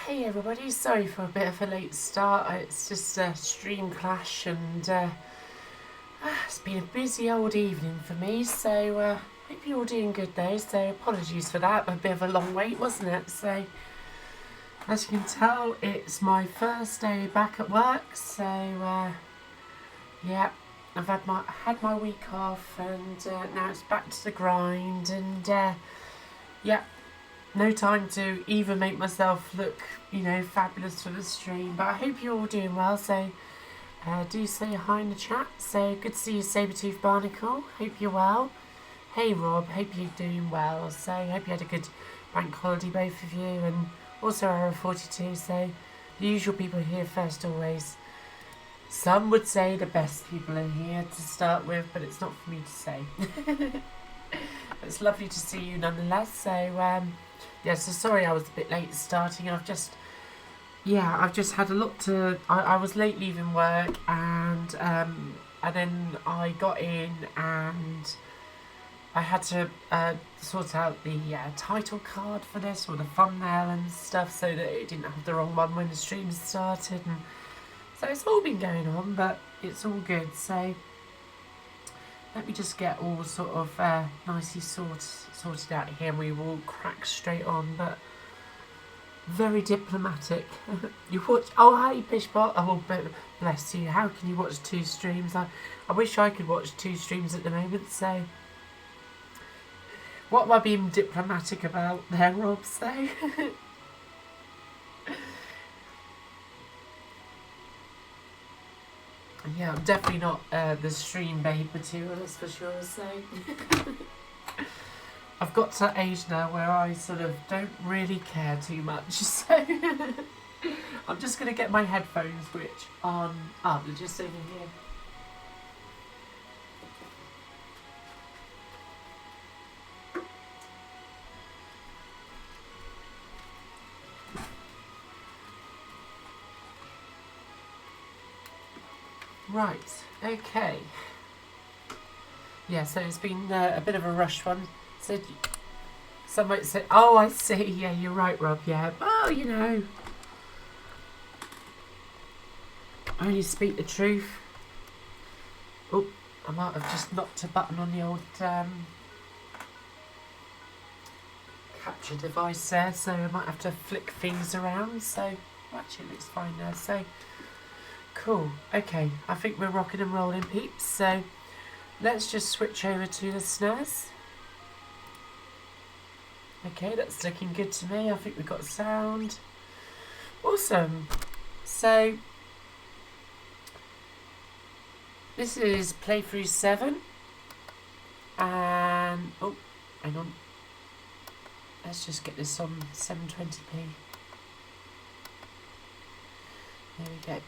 Hey everybody, sorry for a bit of a late start. It's just a stream clash and it's been a busy old evening for me, so hope you're all doing good though, so apologies for that. A bit of a long wait, wasn't it? So as you can tell, it's my first day back at work, so yeah, I've had my week off and now it's back to the grind and yeah, no time to even make myself look, fabulous for the stream. But I hope you're all doing well, so do say hi in the chat. So good to see you, Sabretooth Barnacle. Hope you're well. Hey Rob, hope you're doing well. So hope you had a good bank holiday, both of you, and also Arrow 42. So the usual people here first always. Some would say the best people in here to start with, but it's not for me to say. It's lovely to see you nonetheless. So yeah, so sorry I was a bit late starting. I've just had a lot to. I was late leaving work, and then I got in and I had to sort out the title card for this, or the thumbnail and stuff, so that it didn't have the wrong one when the stream started. And so it's all been going on, but it's all good. So let me just get all sort of nicely sorted out here, and we will crack straight on. But very diplomatic. You watch? Oh, hi, Pishbot. Oh, bless you. How can you watch two streams? I wish I could watch two streams at the moment. So, what am I being diplomatic about there, Rob? So, yeah, I'm definitely not the stream babe material, that's for sure. So. I've got to age now where I sort of don't really care too much, so I'm just going to get my headphones switch on. Oh, they're just over here. Right, okay. Yeah, so it's been a bit of a rush one. So some might say, oh, I see, yeah, you're right, Rob, yeah. Oh, I only speak the truth. Oh, I might have just knocked a button on the old capture device there, so I might have to flick things around. So, actually, it looks fine now. So, cool. Okay, I think we're rocking and rolling, peeps. So, let's just switch over to the SNES. Okay, that's looking good to me. I think we've got sound. Awesome. So, this is playthrough 7. And, oh, hang on. Let's just get this on 720p. There we go.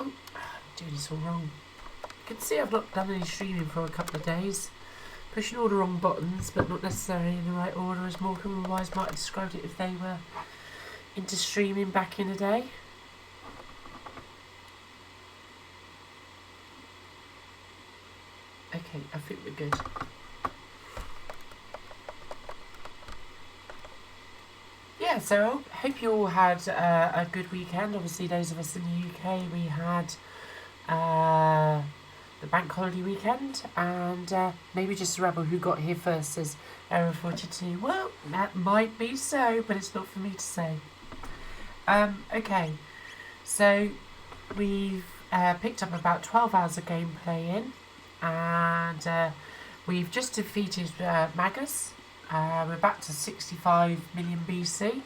Oh, I'm doing this all wrong. You can see I've not done any streaming for a couple of days. Pushing all the wrong buttons, but not necessarily in the right order, as Morecambe and Wise might have described it if they were into streaming back in the day. Okay, I think we're good. Yeah, so I hope you all had a good weekend. Obviously, those of us in the UK, we had the bank holiday weekend, and maybe just a rebel who got here first, says Error 42. Well, that might be so, but it's not for me to say. Okay, so we've picked up about 12 hours of gameplay in, and we've just defeated Magus. We're back to 65 million BC.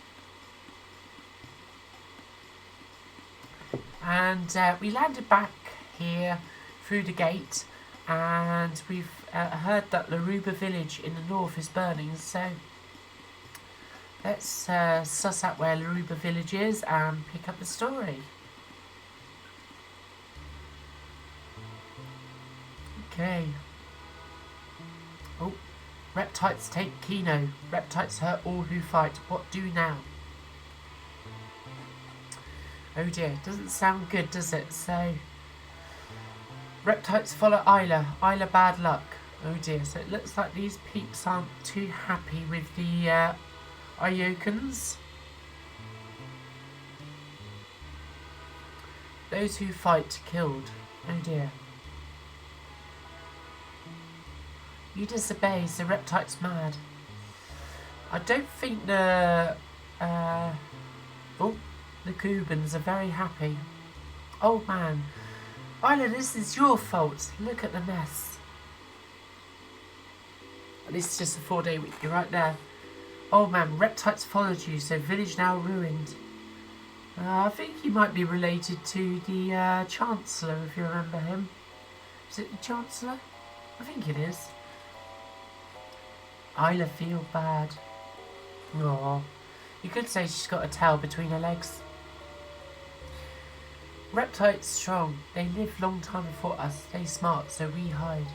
And we landed back here through the gate, and we've heard that Laruba village in the north is burning, so let's suss out where Laruba village is and pick up the story. Okay. Oh, reptiles take Kino. Reptiles hurt all who fight. What do now? Oh dear, doesn't sound good, does it? So, reptiles follow Ayla. Ayla bad luck. Oh dear, so it looks like these peeps aren't too happy with the Iokans. Those who fight killed. Oh dear. You disobey, so Reptite's mad. I don't think the Cubans are very happy. Old man, Ayla, this is your fault. Look at the mess. This is just a 4-day week. You're right there. Old man, Reptites followed you, so village now ruined. I think he might be related to the Chancellor, if you remember him. Is it the Chancellor? I think it is. Ayla feel bad. Aww. You could say she's got a tail between her legs. Reptites strong. They live long time before us. They smart, so we hide.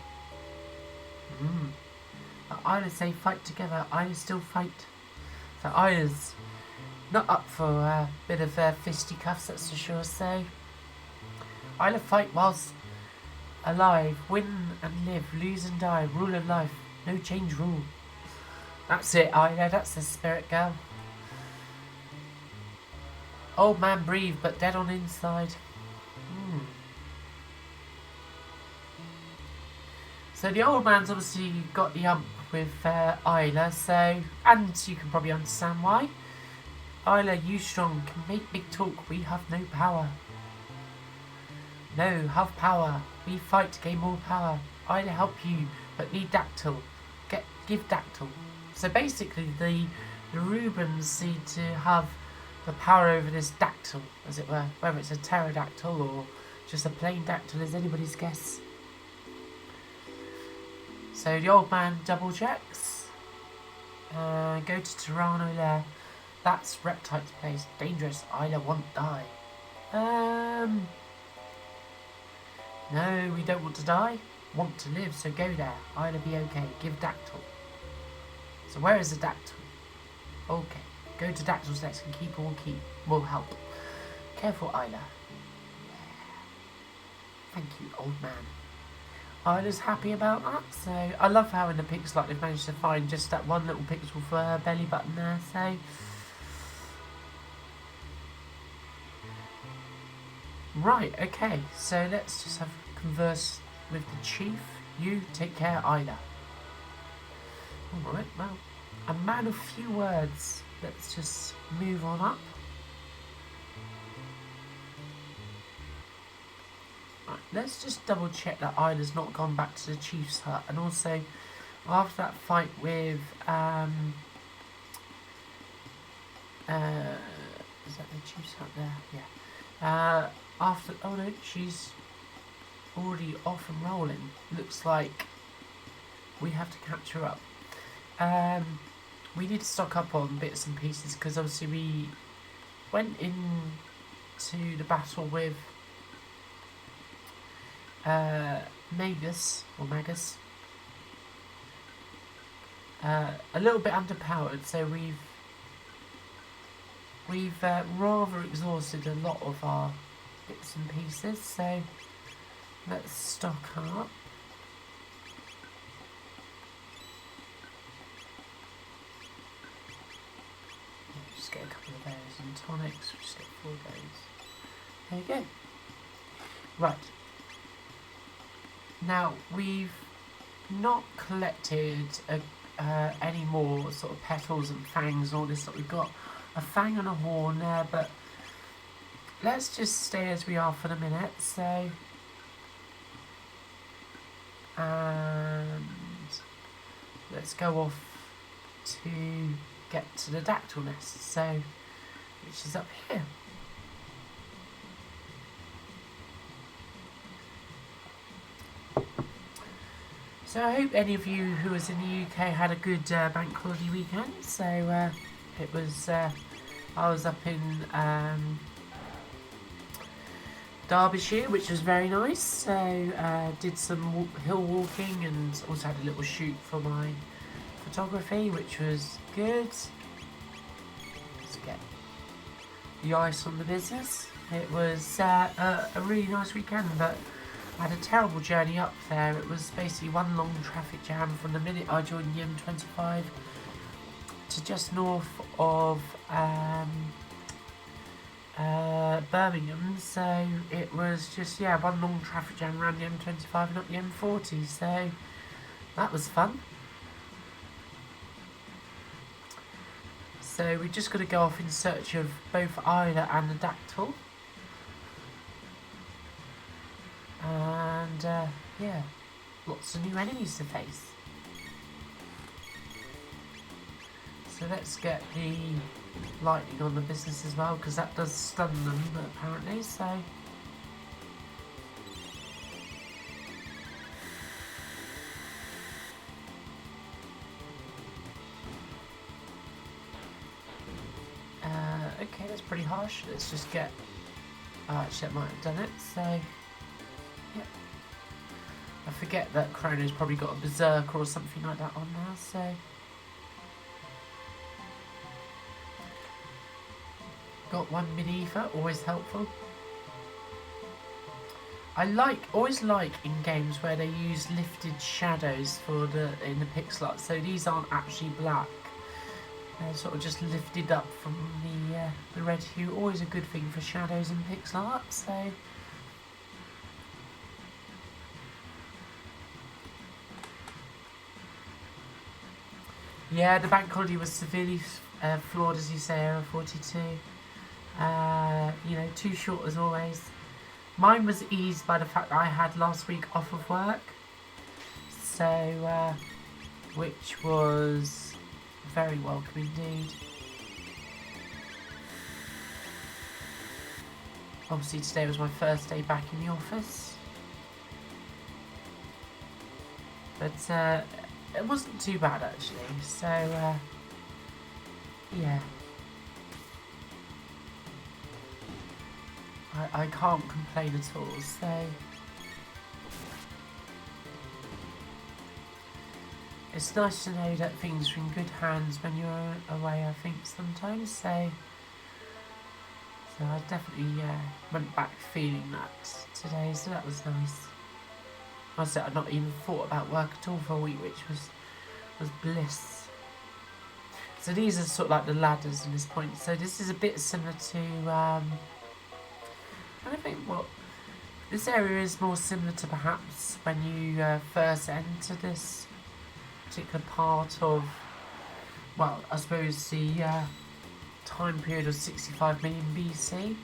Ayla say fight together. Ayla still fight. So Ayla's not up for a bit of fisticuffs, that's for sure. So Ayla fight whilst alive. Win and live. Lose and die. Rule of life. No change rule. That's it, Ayla. That's the spirit, girl. Old man breathe, but dead on inside. So the old man's obviously got the ump with Ayla, so, and you can probably understand why. Ayla, you strong, can make big talk, we have no power. No, have power, we fight to gain more power. Ayla help you, but need Dactyl. Give Dactyl. So basically the Rubens need to have the power over this Dactyl, as it were. Whether it's a pterodactyl or just a plain dactyl is anybody's guess. So the old man double checks. Go to Toronto there. That's Reptite's place. Dangerous. Ayla won't die. No, we don't want to die. Want to live, so go there. Ayla be okay. Give Dactyl. So where is the Dactyl? Okay. Go to Dactyl's next and keep will help. Careful, Ayla. Yeah. Thank you, old man. Ayla's happy about that, so I love how in the pixel they've managed to find just that one little pixel for her belly button there, so right, okay, so let's just have a converse with the chief. You take care, Ayla. Alright, well, a man of few words. Let's just move on up. Right, let's just double check that Ayla's not gone back to the chief's hut, and also after that fight with is that the chief's hut there? Yeah. After, oh no, she's already off and rolling. Looks like we have to catch her up. We need to stock up on bits and pieces because obviously we went into the battle with Magus a little bit underpowered, so we've rather exhausted a lot of our bits and pieces, so let's stock up. Just get a couple of berries and tonics, just get 4 days. There you go. Right. Now, we've not collected any more sort of petals and fangs and all this. We've got a fang and a horn there, but let's just stay as we are for the minute. So, and let's go off to get to the dactyl nest, so which is up here. So I hope any of you who was in the UK had a good bank holiday weekend. So it was, I was up in Derbyshire, which was very nice. So did some hill walking and also had a little shoot for my photography, which was good. Let's get the ice on the business. It was a really nice weekend, but I had a terrible journey up there. It was basically one long traffic jam from the minute I joined the M25 to just north of Birmingham, so it was just, yeah, one long traffic jam around the M25 and up the M40, so that was fun. So we've just got to go off in search of both Ayla and the Dactyl. And, yeah, lots of new enemies to face. So let's get the lightning on the business as well, because that does stun them, apparently, so... okay, that's pretty harsh. Let's just get... actually, that might have done it, so... yeah. I forget that Chrono's probably got a berserker or something like that on now, so... got one Minefa, always helpful. I always like in games where they use lifted shadows for in the pixel art, so these aren't actually black. They're sort of just lifted up from the red hue. Always a good thing for shadows in pixel art, so... yeah, the bank holiday was severely flawed, as you say, Error 42. You know, too short as always. Mine was eased by the fact that I had last week off of work, so which was very welcome indeed. Obviously today was my first day back in the office, but it wasn't too bad actually, so yeah. I can't complain at all, so... it's nice to know that things are in good hands when you're away, I think, sometimes, so... so I definitely went back feeling that today, so that was nice. I said I'd not even thought about work at all for a week, which was bliss. So these are sort of like the ladders in this point, so this is a bit similar to... I think this area is more similar to perhaps when you first enter this particular part of, well, I suppose the time period of 65 million BC.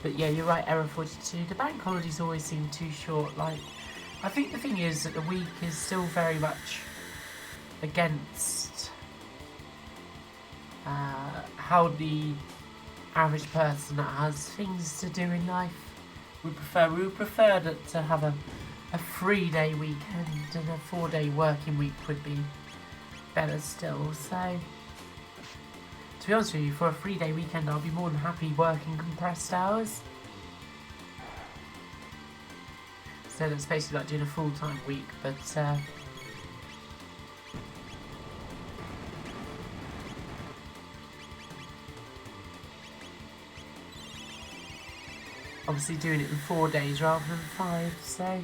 But yeah, you're right, Error 42. The bank holidays always seem too short. Like, I think the thing is that the week is still very much against how the average person that has things to do in life would prefer to have a 3-day weekend, and a 4-day working week would be better still. So to be honest with you, for a 3-day weekend I'll be more than happy working compressed hours. So that's basically like doing a full-time week, but obviously doing it in 4 days rather than 5, so...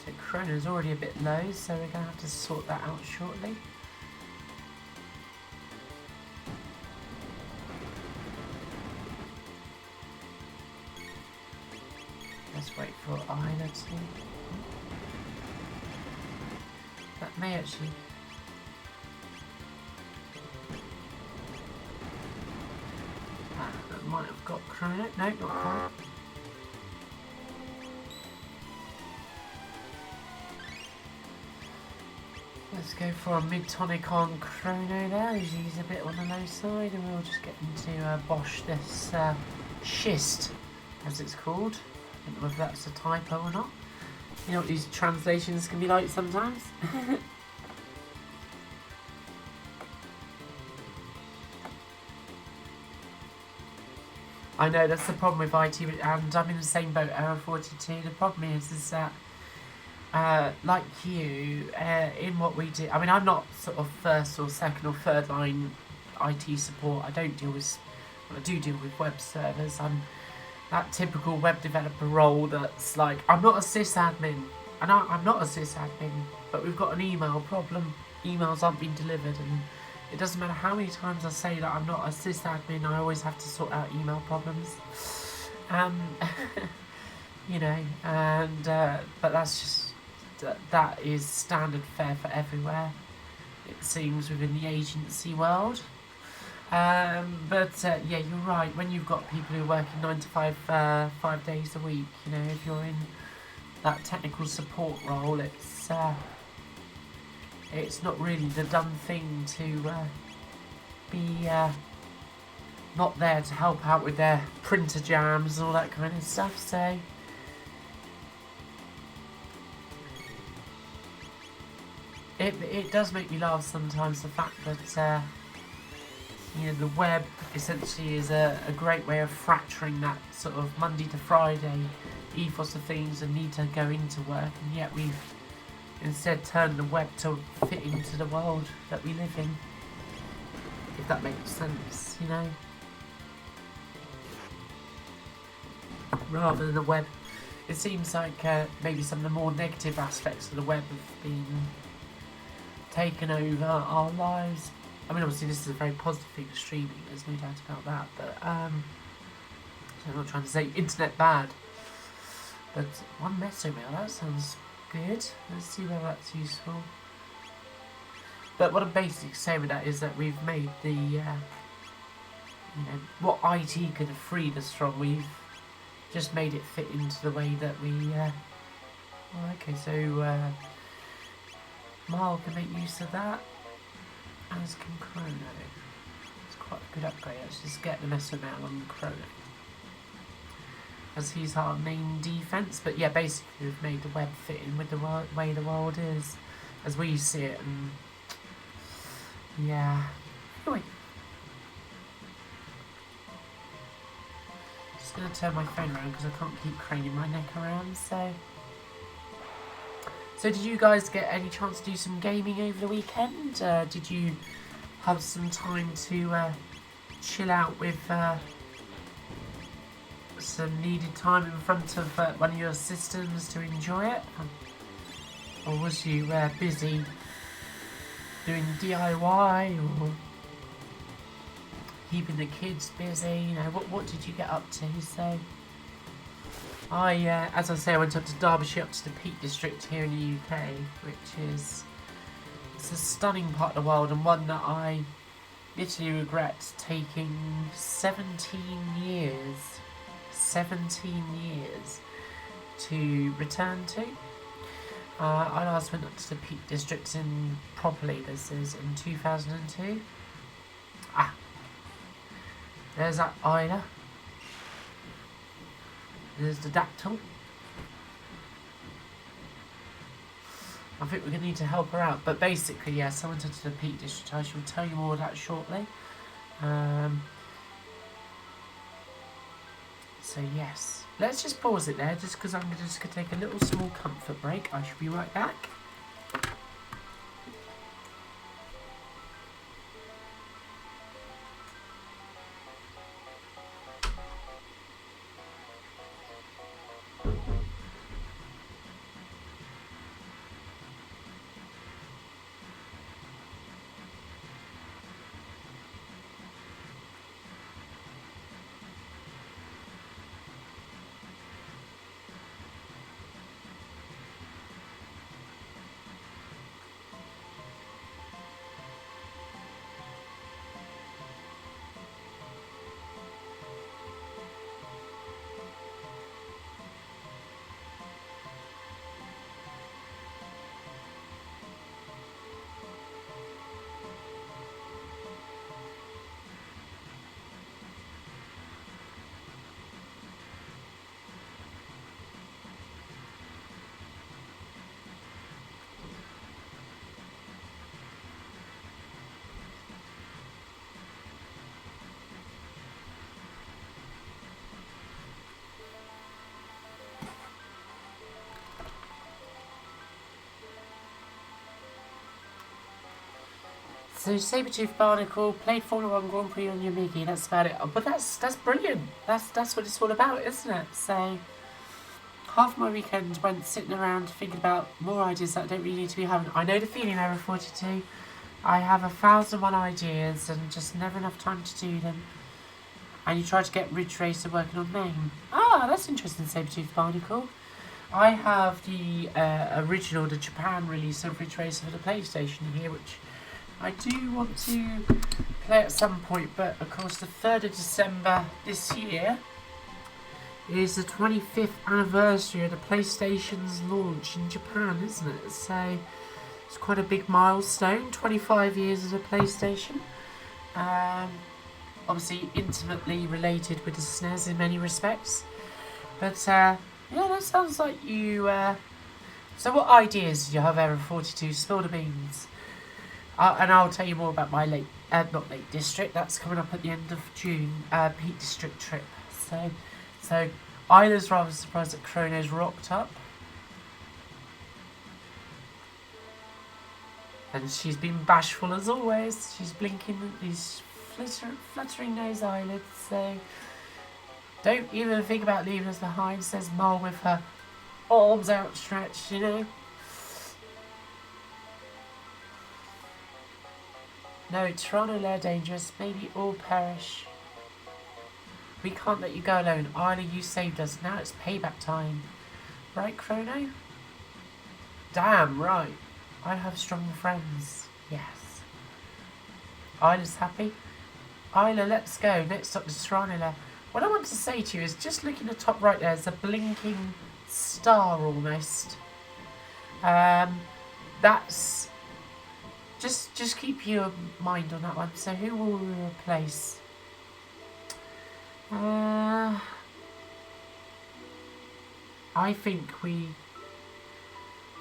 so Chrono's already a bit low, so we're going to have to sort that out shortly. Let's wait for Ayla to... that may actually... that might have got Chrono. No, not quite. Let's go for a mid-tonic on Chrono there. He's a bit on the low side, and we'll just get into Bosch this schist, as it's called. I don't know if that's a typo or not. You know what these translations can be like sometimes. I know that's the problem with IT, and I'm in the same boat, Error 42. The problem is that, like you, in what we do, I mean, I'm not sort of first or second or third line IT support. I don't deal with, well, I do deal with web servers. I'm that typical web developer role that's like, I'm not a sysadmin. and I'm not a sysadmin, but we've got an email problem. Emails aren't being delivered, and it doesn't matter how many times I say that I'm not a sysadmin, I always have to sort out email problems. You know, and but that's just that is standard fare for everywhere, it seems, within the agency world. Yeah, you're right. When you've got people who are working 9 to 5, 5 days a week, you know, if you're in that technical support role, it's not really the done thing to be not there to help out with their printer jams and all that kind of stuff. So it does make me laugh sometimes, the fact that you know, the web essentially is a great way of fracturing that sort of Monday to Friday ethos of things and need to go into work, and yet we've instead turned the web to fit into the world that we live in, if that makes sense, you know, rather than the web. It seems like maybe some of the more negative aspects of the web have been taken over our lives. I mean, obviously this is a very positive thing for streaming, there's no doubt about that, but so I'm not trying to say internet bad, but one mesomail, that sounds good. Let's see whether that's useful. But what I'm basically saying with that is that we've made the, you know, what IT could have freed us from, we've just made it fit into the way that we, okay, so Marl can make use of that, as can Chrono. It's quite a good upgrade, let's just get the mesomail on Chrono, as he's our main defense. But yeah, basically we've made the web fit in with the way the world is, as we see it, and yeah. Anyway, just gonna turn my phone around because I can't keep craning my neck around. So did you guys get any chance to do some gaming over the weekend? Did you have some time to chill out with some needed time in front of one of your systems to enjoy it? Or was you busy doing DIY or keeping the kids busy? You know, what did you get up to? So as I say, I went up to Derbyshire, up to the Peak District here in the UK, which is, it's a stunning part of the world, and one that I literally regret taking 17 years to return to. I last went up to the Peak District properly, this is in 2002. There's that Ayla. There's the dactyl. I think we're going to need to help her out. But basically, yes, I went into the Peak District. I shall tell you more of that shortly. So yes, let's just pause it there, just because I'm just going to take a little small comfort break. I shall be right back. So Sabertooth Barnacle played Formula 1 Grand Prix on your Migi, that's about it. Oh, but that's brilliant. That's what it's all about, isn't it? So half my weekend went sitting around thinking about more ideas that I don't really need to be having. I know the feeling, Error 42. I have 1,001 ideas and just never enough time to do them. And you try to get Ridge Racer working on name. Ah, that's interesting, Sabertooth Barnacle. I have the original, the Japan release of Ridge Racer for the PlayStation here, which I do want to play at some point. But of course, the 3rd of December this year is the 25th anniversary of the PlayStation's launch in Japan, isn't it? So it's quite a big milestone. 25 years as a PlayStation. Obviously intimately related with the SNES in many respects. But yeah, that sounds like you... So what ideas do you have, Error 42? Spill the beans. And I'll tell you more about my not Lake District. That's coming up at the end of June. Peak District trip. So Ayla's rather surprised that Chrono's rocked up. And she's been bashful as always. She's blinking these fluttering those eyelids. So don't even think about leaving us behind, says Mole with her arms outstretched, you know. No, Toronto, they're dangerous. Maybe all perish. We can't let you go alone. Ayla, you saved us. Now it's payback time. Right, Chrono? Damn right. I have strong friends. Yes. Ayla's happy. Ayla, let's go. Next up is Toronto. What I want to say to you is just look in the top right there. There's a blinking star almost. That's... Just keep your mind on that one. So who will we replace? I think we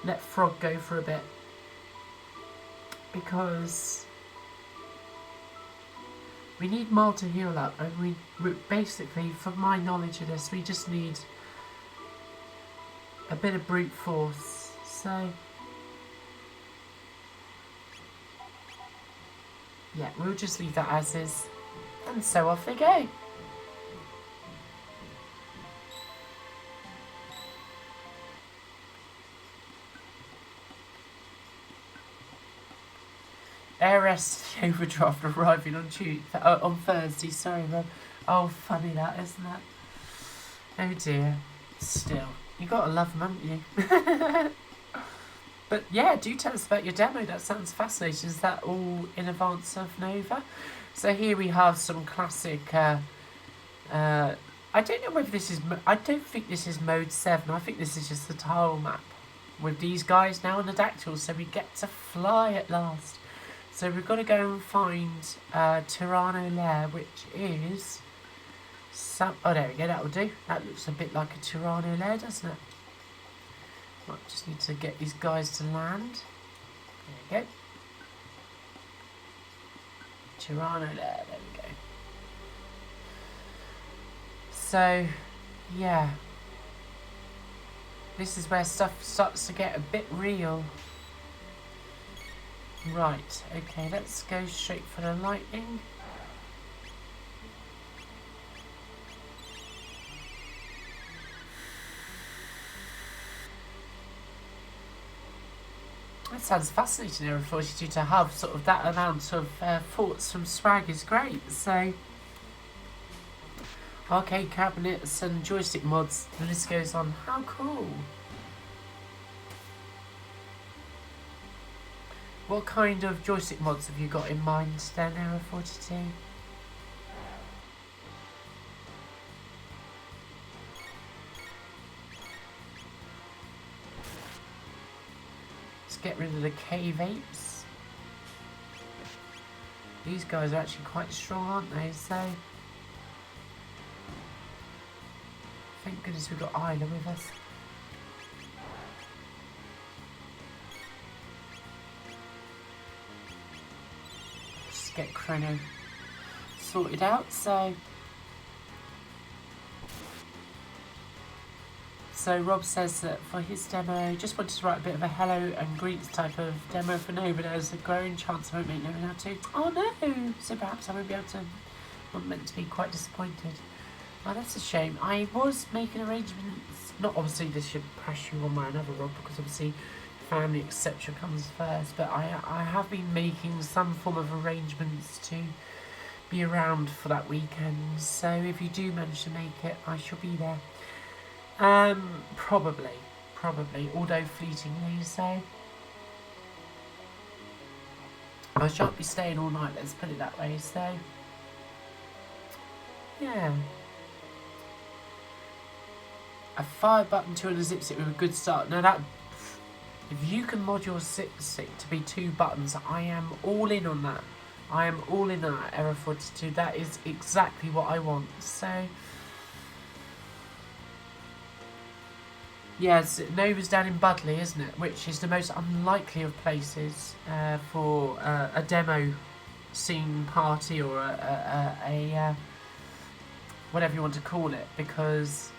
let Frog go for a bit, because we need Mal to heal up, and we basically, from my knowledge of this, we just need a bit of brute force. So yeah, we'll just leave that as is, and so off they go. Heiress overdraft arriving on Thursday. Sorry, Rob. Oh, funny that, isn't it? Oh dear. Still, you gotta love them, haven't you? But yeah, do tell us about your demo. That sounds fascinating. Is that all in advance of Nova? So here we have some classic. I don't know whether this is. I don't think this is mode 7. I think this is just the tile map with these guys now on the dactyls. So we get to fly at last. So we've got to go and find Tirano Lair, which is some... Oh, there we go, that'll do. That looks a bit like a Tirano Lair, doesn't it? Right, just need to get these guys to land. There we go. Tirano Lair, there we go. So, yeah. This is where stuff starts to get a bit real. Right, okay, let's go straight for the lightning. That sounds fascinating, Error 42, to have sort of that amount of thoughts from Swag is great. So, arcade cabinets and joystick mods, the list goes on. How cool! What kind of joystick mods have you got in mind then, Error 42? Let's get rid of the cave apes. These guys are actually quite strong, aren't they? So, thank goodness we've got Ayla with us. Get Chrono sorted out. So Rob says that for his demo, just wanted to write a bit of a hello and greets type of demo for Nova. There's a growing chance I won't make Nova now too. Oh no! So perhaps I won't be able to. I'm meant to be quite disappointed. Oh, that's a shame. I was making arrangements not obviously this should press you one way or another, Rob, because obviously family etc. comes first, but I have been making some form of arrangements to be around for that weekend, so if you do manage to make it, I shall be there. Probably, although fleetingly, so I shan't be staying all night, let's put it that way, so yeah. A fire button, 2 and a zip stick with a good start. Now that, if you can mod your zip stick to be 2 buttons, I am all in on that. I am all in on that, Error 42. That is exactly what I want. So, yes, Nova's down in Budley, isn't it? Which is the most unlikely of places for a demo scene party or a whatever you want to call it, because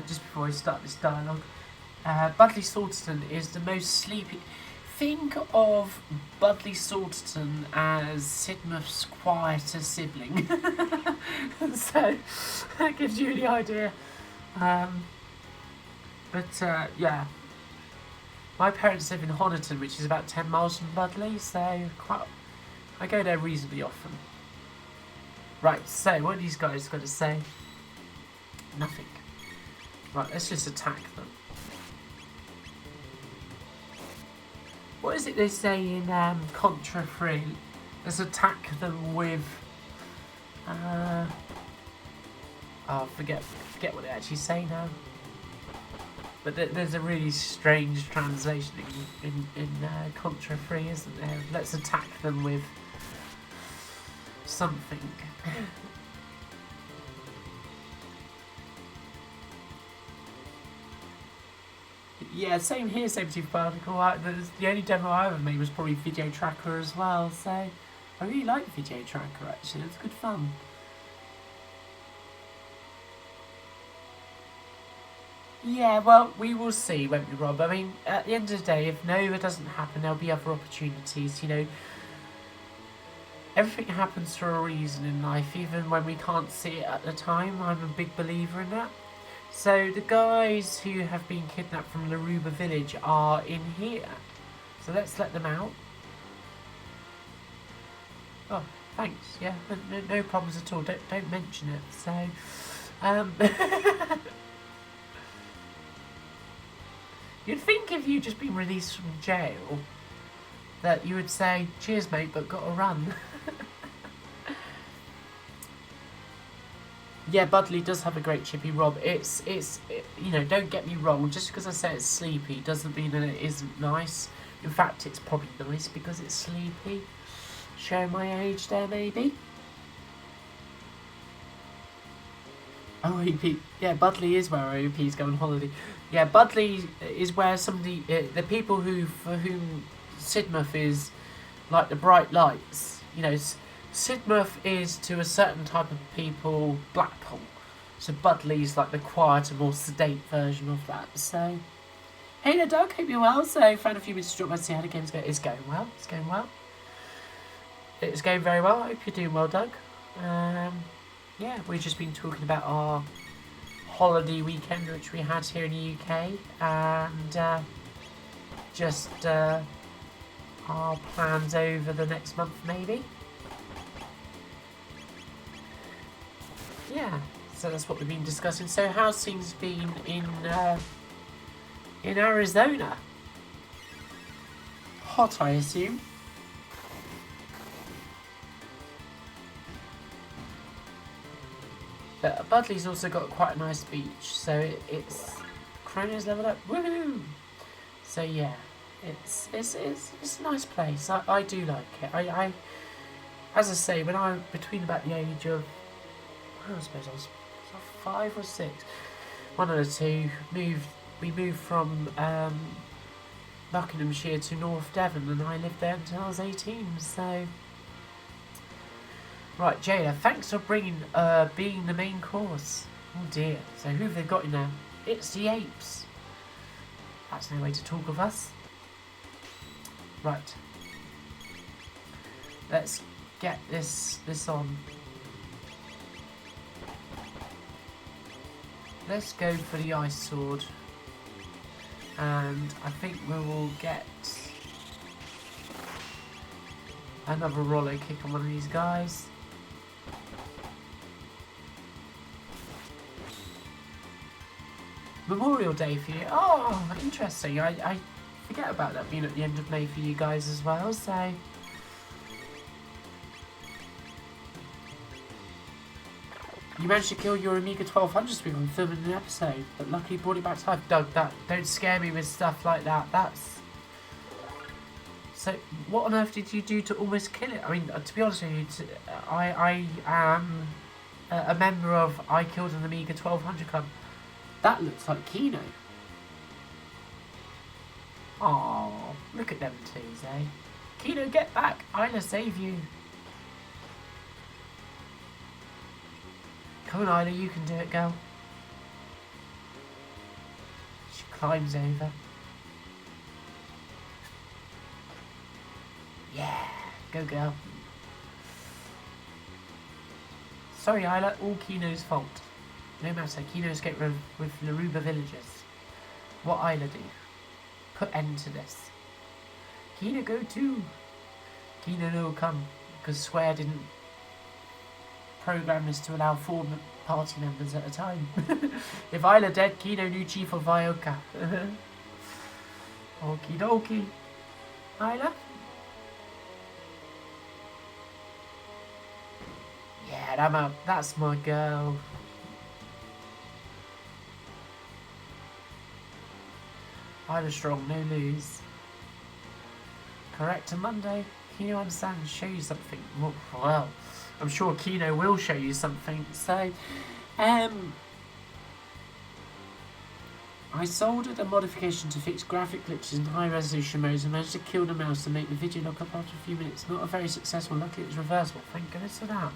just before I start this dialogue, Budley Salterton is the most sleepy. Think of Budley Salterton as Sidmouth's quieter sibling. So that gives you the idea. Yeah, my parents live in Honiton, which is about 10 miles from Budley, so I go there reasonably often. Right, so what are these guys got to say? Nothing. Right, let's just attack them. What is it they say in Contra 3? Let's attack them with... forget what they actually say now. But there's a really strange translation in Contra 3, isn't there? Let's attack them with something. Yeah, same here, Safety Particle. The only demo I ever made was probably Video Tracker as well, so I really like Video Tracker actually, it's good fun. Yeah, well, we will see, won't we, Rob? I mean, at the end of the day, if Nova doesn't happen, there'll be other opportunities, you know. Everything happens for a reason in life, even when we can't see it at the time. I'm a big believer in that. So the guys who have been kidnapped from Laruba village are in here. So let's let them out. Oh, thanks. Yeah, no problems at all. Don't mention it. So, you'd think if you'd just been released from jail that you would say, "Cheers, mate, but got to run." Yeah, Budley does have a great chippy, Rob. It's you know, don't get me wrong, just because I say it's sleepy doesn't mean that it isn't nice. In fact, it's probably nice because it's sleepy. Show my age there, maybe. OEP. Yeah, Budley is where OEPs go on holiday. Yeah, Budley is where somebody, the people for whom Sidmouth is like the bright lights. You know, Sidmouth is to a certain type of people Blackpool, so Budley's like the quieter, more sedate version of that. So, hey there, Doug, hope you're well. So, found a few minutes to drop by to see how the game's going. It's going well. It's going well. It's going very well. I hope you're doing well, Doug. Yeah, we've just been talking about our holiday weekend which we had here in the UK, and just our plans over the next month, maybe. Yeah, so that's what we've been discussing. So how's things been in Arizona? Hot, I assume. But Budley's also got quite a nice beach, so it's Chrono's leveled up. Woohoo! So yeah, it's a nice place. I do like it. I as I say, when I'm between about the age of, I suppose I was 5 or 6, one of the two, we moved from Buckinghamshire to North Devon, and I lived there until I was 18, so... Right, Jada, thanks for being the main course. Oh dear, so who have they got in there? It's the apes. That's no way to talk of us. Right. Let's get this on. Let's go for the ice sword. And I think we will get another roller kick on one of these guys. Memorial Day for you. Oh, interesting. I forget about that being at the end of May for you guys as well, so... You managed to kill your Amiga 1200 speed when filming an episode, but luckily brought it back to life. Doug, don't scare me with stuff like that. That's... So, what on earth did you do to almost kill it? I mean, to be honest with you, I am a member of I Killed an Amiga 1200 Club. That looks like Kino. Oh, look at them twos, eh? Kino, get back! Ayla, save you. Come on, Ayla, you can do it, girl. She climbs over. Yeah, go girl. Sorry, Ayla, all Kino's fault. No matter, Kino escaped with Laruba villagers. What Ayla do? Put end to this. Kino go too. Kino no come, because Square didn't program this to allow 4 party members at a time. If Ayla dead, Kino new chief of Ioka. Okie dokie. Ayla? Yeah, that's my girl. Ayla strong, no lose. Correct on Monday. Kino understands, show you something. Well, I'm sure Kino will show you something. So, I soldered a modification to fix graphic glitches in high resolution modes and managed to kill the mouse and make the video lock up after a few minutes. Not a very successful, luckily it was reversible. Thank goodness for that.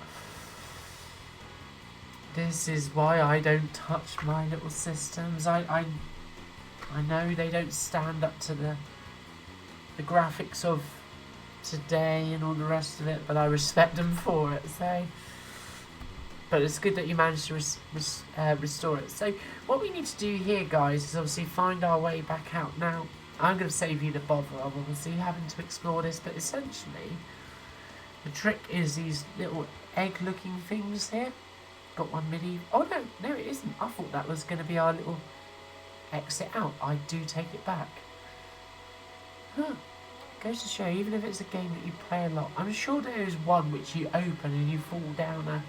This is why I don't touch my little systems. I know they don't stand up to the graphics of today and all the rest of it, but I respect them for it. So, but it's good that you managed to restore it. So what we need to do here, guys, is obviously find our way back out. Now, I'm going to save you the bother of obviously having to explore this, but essentially the trick is these little egg-looking things here. Got one mini. Oh no, it isn't. I thought that was going to be our little exit out. I do take it back. Huh. Goes to show, even if it's a game that you play a lot. I'm sure there is one which you open and you fall down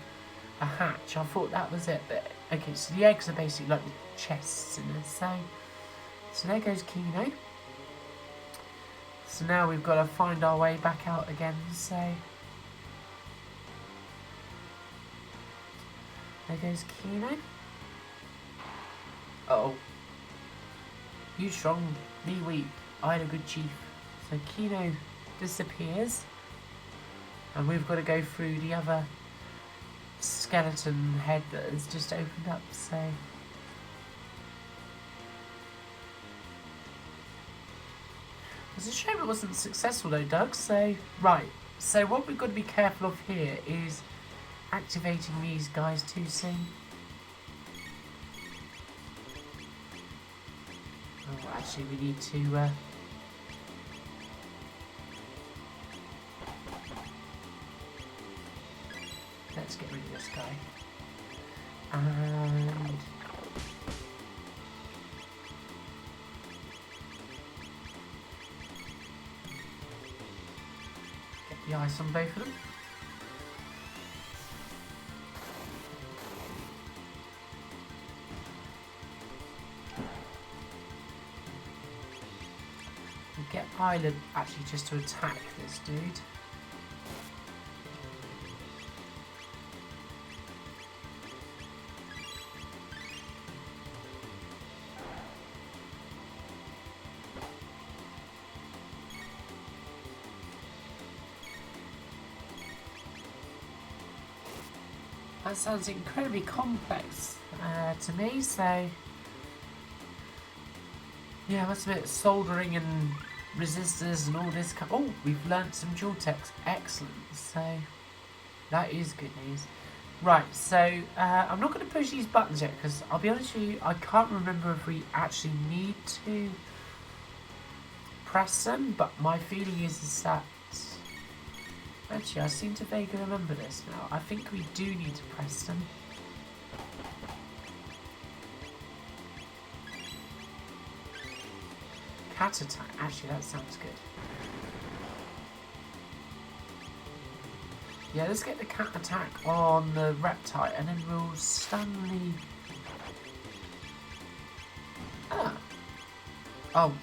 a hatch. I thought that was it, but okay. So the eggs are basically like the chests in this. So there goes Kino. So now we've got to find our way back out again. So there goes Kino. Uh-oh. You strong, me weak. I had a good chief. So Kino disappears. And we've got to go through the other skeleton head that has just opened up. So it's a shame it wasn't successful though, Doug. So, right. So what we've got to be careful of here is activating these guys too soon. Oh, actually we need to... let's get rid of this guy. And... get the ice on both of them. Get Ayla actually just to attack this dude. That sounds incredibly complex to me, so yeah, what's a bit soldering and resistors and all this. Oh, we've learnt some dual techs. Excellent. So that is good news. Right, so I'm not going to push these buttons yet because I'll be honest with you, I can't remember if we actually need to press them, but my feeling is that... Actually, I seem to vaguely remember this now. I think we do need to press them. Cat attack. Actually, that sounds good. Yeah, let's get the cat attack on the reptile, and then we'll stun the... Ah. Oh.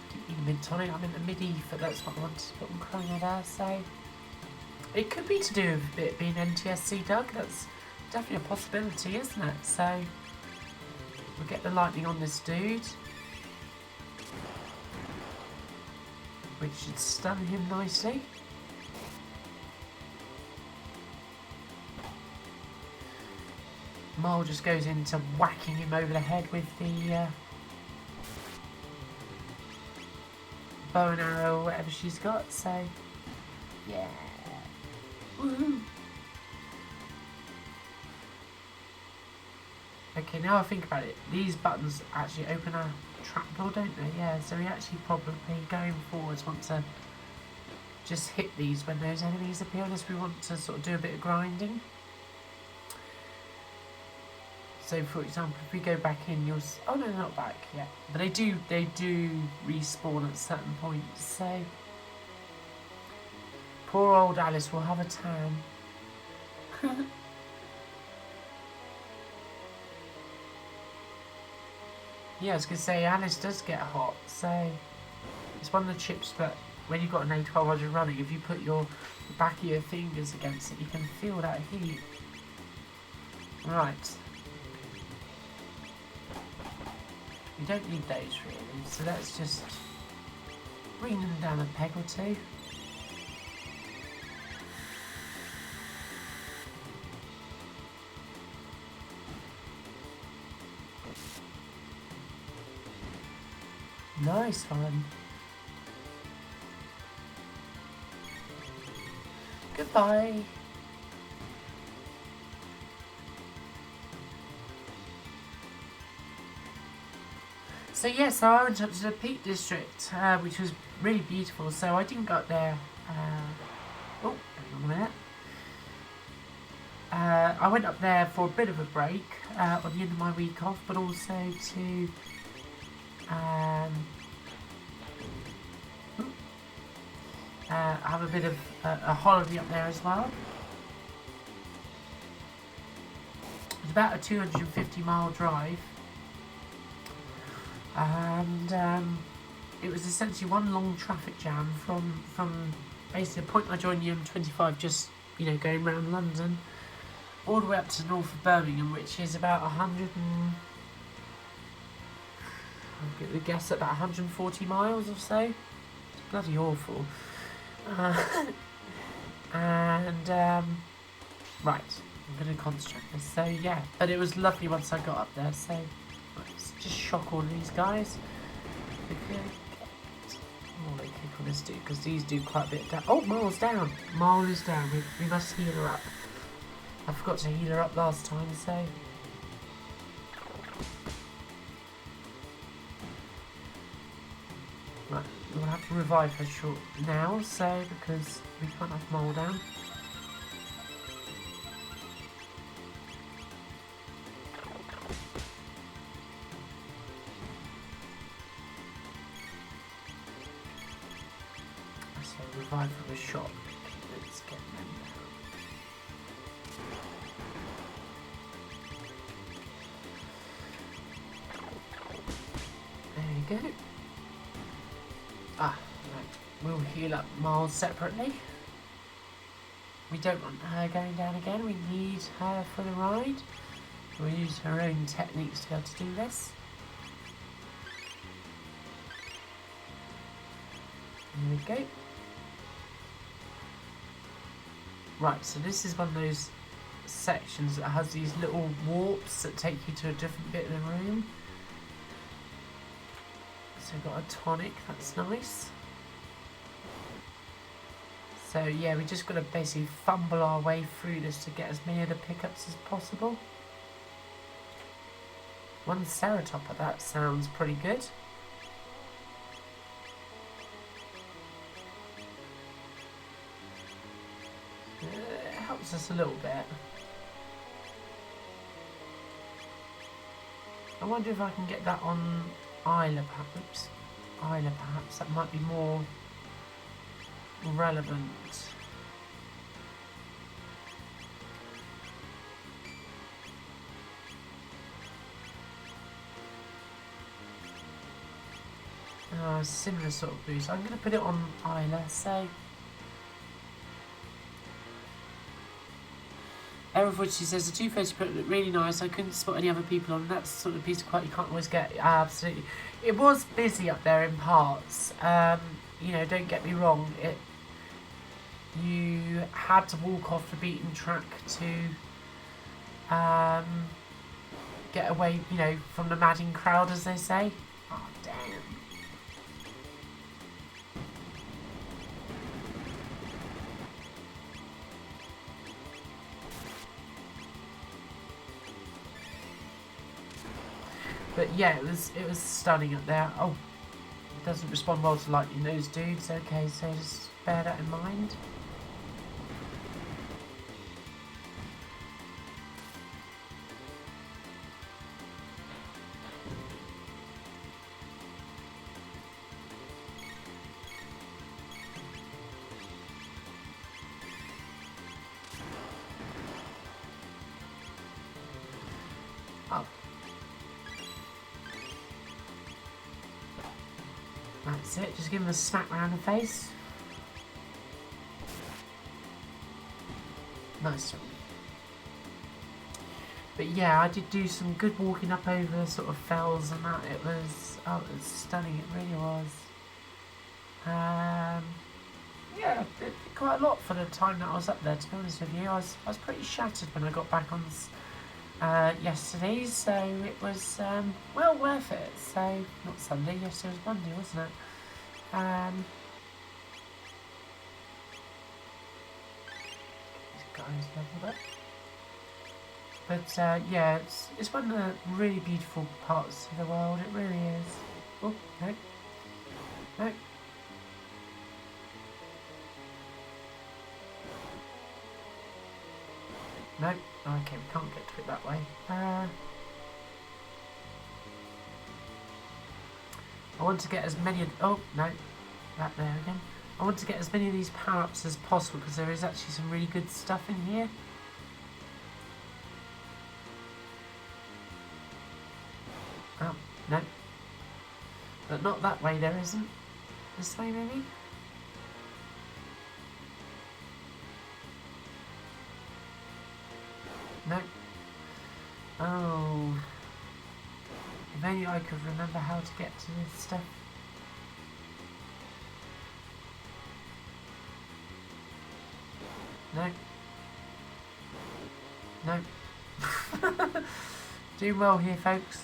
Didn't need a mid-tonic, I'm in the mid-ether, that's what I wanted to put on Chrono there, so... It could be to do with it being NTSC Doug, that's definitely a possibility, isn't it? So, we'll get the lightning on this dude. Which should stun him nicely. Mole just goes into whacking him over the head with the bow and arrow or whatever she's got, so yeah. Woohoo! Okay, now I think about it, these buttons actually open a trapdoor, don't they? Yeah, so we actually probably, going forwards, want to just hit these when those enemies appear, unless we want to sort of do a bit of grinding. So, for example, if we go back in, you'll... Oh, no, not back yet. But they do respawn at certain points, so... Poor old Alice will have a tan. Yeah, I was going to say, Alice does get hot, so... It's one of the chips that, when you've got an A1200 running, if you put the back of your fingers against it, you can feel that heat. Right. We don't need those, really, so let's just bring them down a peg or two. Nice one. Goodbye. So yeah, so I went up to the Peak District, which was really beautiful. So I didn't go up there. Oh, hang on a minute. I went up there for a bit of a break on the end of my week off, but also to have a bit of a holiday up there as well. It's about a 250-mile drive, and it was essentially one long traffic jam from basically the point I joined the M25, just going around London, all the way up to the north of Birmingham, which is about 100 and... I'll get the guess at about 140 miles or so. It's bloody awful. And right, I'm going to concentrate this. So yeah, but it was lovely once I got up there. So let's just shock all of these guys. Oh, they kick on this dude because these do quite a bit down. Oh, Mile's down. Mile is down. We must heal her up. I forgot to heal her up last time, so. Right, we'll have to revive her short now, so, because we can't have Mole down. So, revive from a shot. Let's get them down. There you go. Ah, right. We'll heal up Miles separately. We don't want her going down again. We need her for the ride. We'll use her own techniques to be able to do this. There we go. Right, so this is one of those sections that has these little warps that take you to a different bit of the room. So we've got a tonic, that's nice. So yeah, we just got to basically fumble our way through this to get as many of the pickups as possible. One Ceratopper, that sounds pretty good. It helps us a little bit. I wonder if I can get that on Ayla, perhaps. Ayla, perhaps. That might be more relevant. Similar sort of boost. I'm going to put it on Ayla, so... Everybody says the 230 product looked really nice. I couldn't spot any other people on. That's the sort of piece of quite you can't always get. Absolutely. It was busy up there in parts. You know, don't get me wrong. You had to walk off the beaten track to get away, you know, from the madding crowd, as they say. Oh, damn. But yeah, it was stunning up there. Oh, it doesn't respond well to lightning, those dudes. Okay, so just bear that in mind. Oh. That's it, just give him a smack round the face. Nice one. But yeah, I did do some good walking up over sort of fells and that. It was stunning, it really was. Yeah, did quite a lot for the time that I was up there, to be honest with you. I was pretty shattered when I got back on yesterday, so it was well worth it. So, not Sunday, yesterday was Monday, wasn't it? These guys leveled up. But yeah, it's one of the really beautiful parts of the world, it really is. Oh, no. No. No. Okay, we can't get to it that way. I want to get as many of... Oh, no. That there again. I want to get as many of these power-ups as possible, because there is actually some really good stuff in here. Oh, no. But not that way, there isn't. This way, maybe? No. Oh. If only I could remember how to get to this stuff. No. No. Doing well here, folks.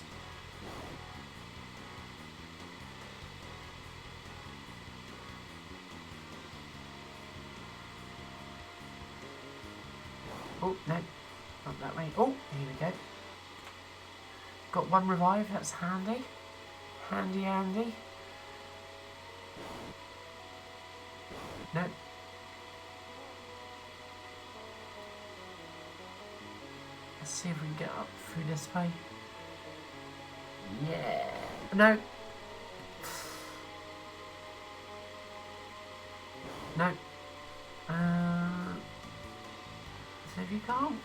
Oh, no. Not that way. Oh, here we go. Got one revive, that's handy. Handy, handy. No. Let's see if we can get up through this way. Yeah. No. No. So if you can't.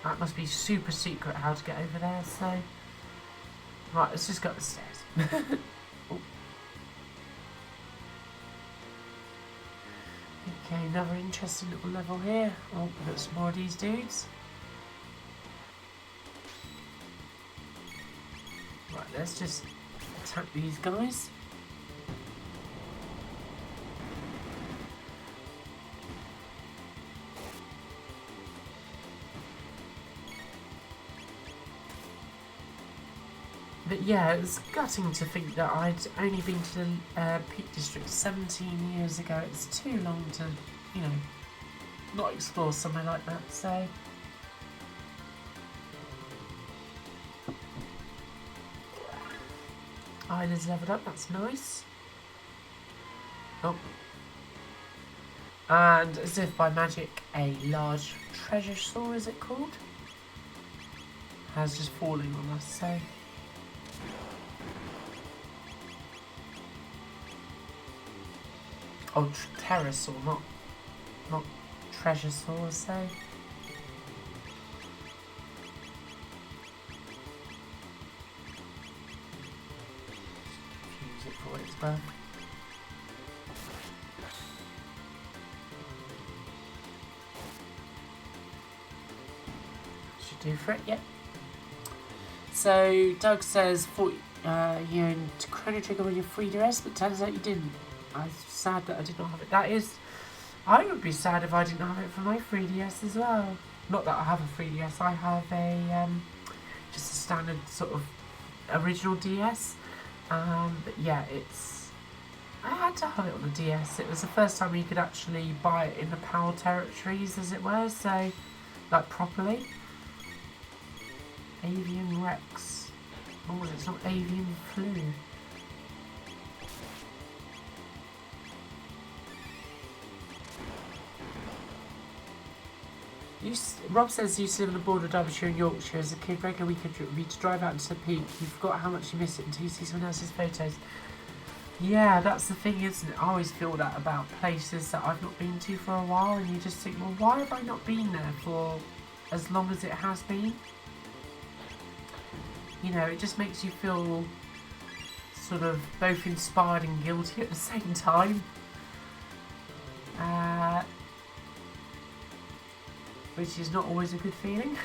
That must be super secret how to get over there, so... Right, let's just go up the stairs. Oh. Okay, another interesting little level here. Oh, we've got some more of these dudes. Right, let's just attack these guys. But yeah, it was gutting to think that I'd only been to the Peak District 17 years ago. It's too long to, you know, not explore somewhere like that, so... Ayla's leveled up, that's nice. Oh. And as if by magic, a large treasure saw, is it called? Has just fallen on us, so. Oh, pterosaur, not treasure saw, so. Use it for what it's worth. Should do for it, yep. So Doug says, you're in Chrono Trigger when you're 3DS, but turns out you didn't. I'm sad that I did not have it. That is, I would be sad if I didn't have it for my 3DS as well. Not that I have a 3DS, I have a, just a standard sort of original DS. But yeah, I had to have it on the DS. It was the first time you could actually buy it in the PAL territories, as it were, so, like, properly. Avian Rex. Oh, it's not avian flu. Rob says you used to live on the border of Derbyshire and Yorkshire. As a kid, regular weekend trip would be to drive out into the Peak. You forgot how much you miss it until you see someone else's photos. Yeah, that's the thing, isn't it? I always feel that about places that I've not been to for a while, and you just think, well, why have I not been there for as long as it has been? You know, it just makes you feel sort of both inspired and guilty at the same time. Which is not always a good feeling.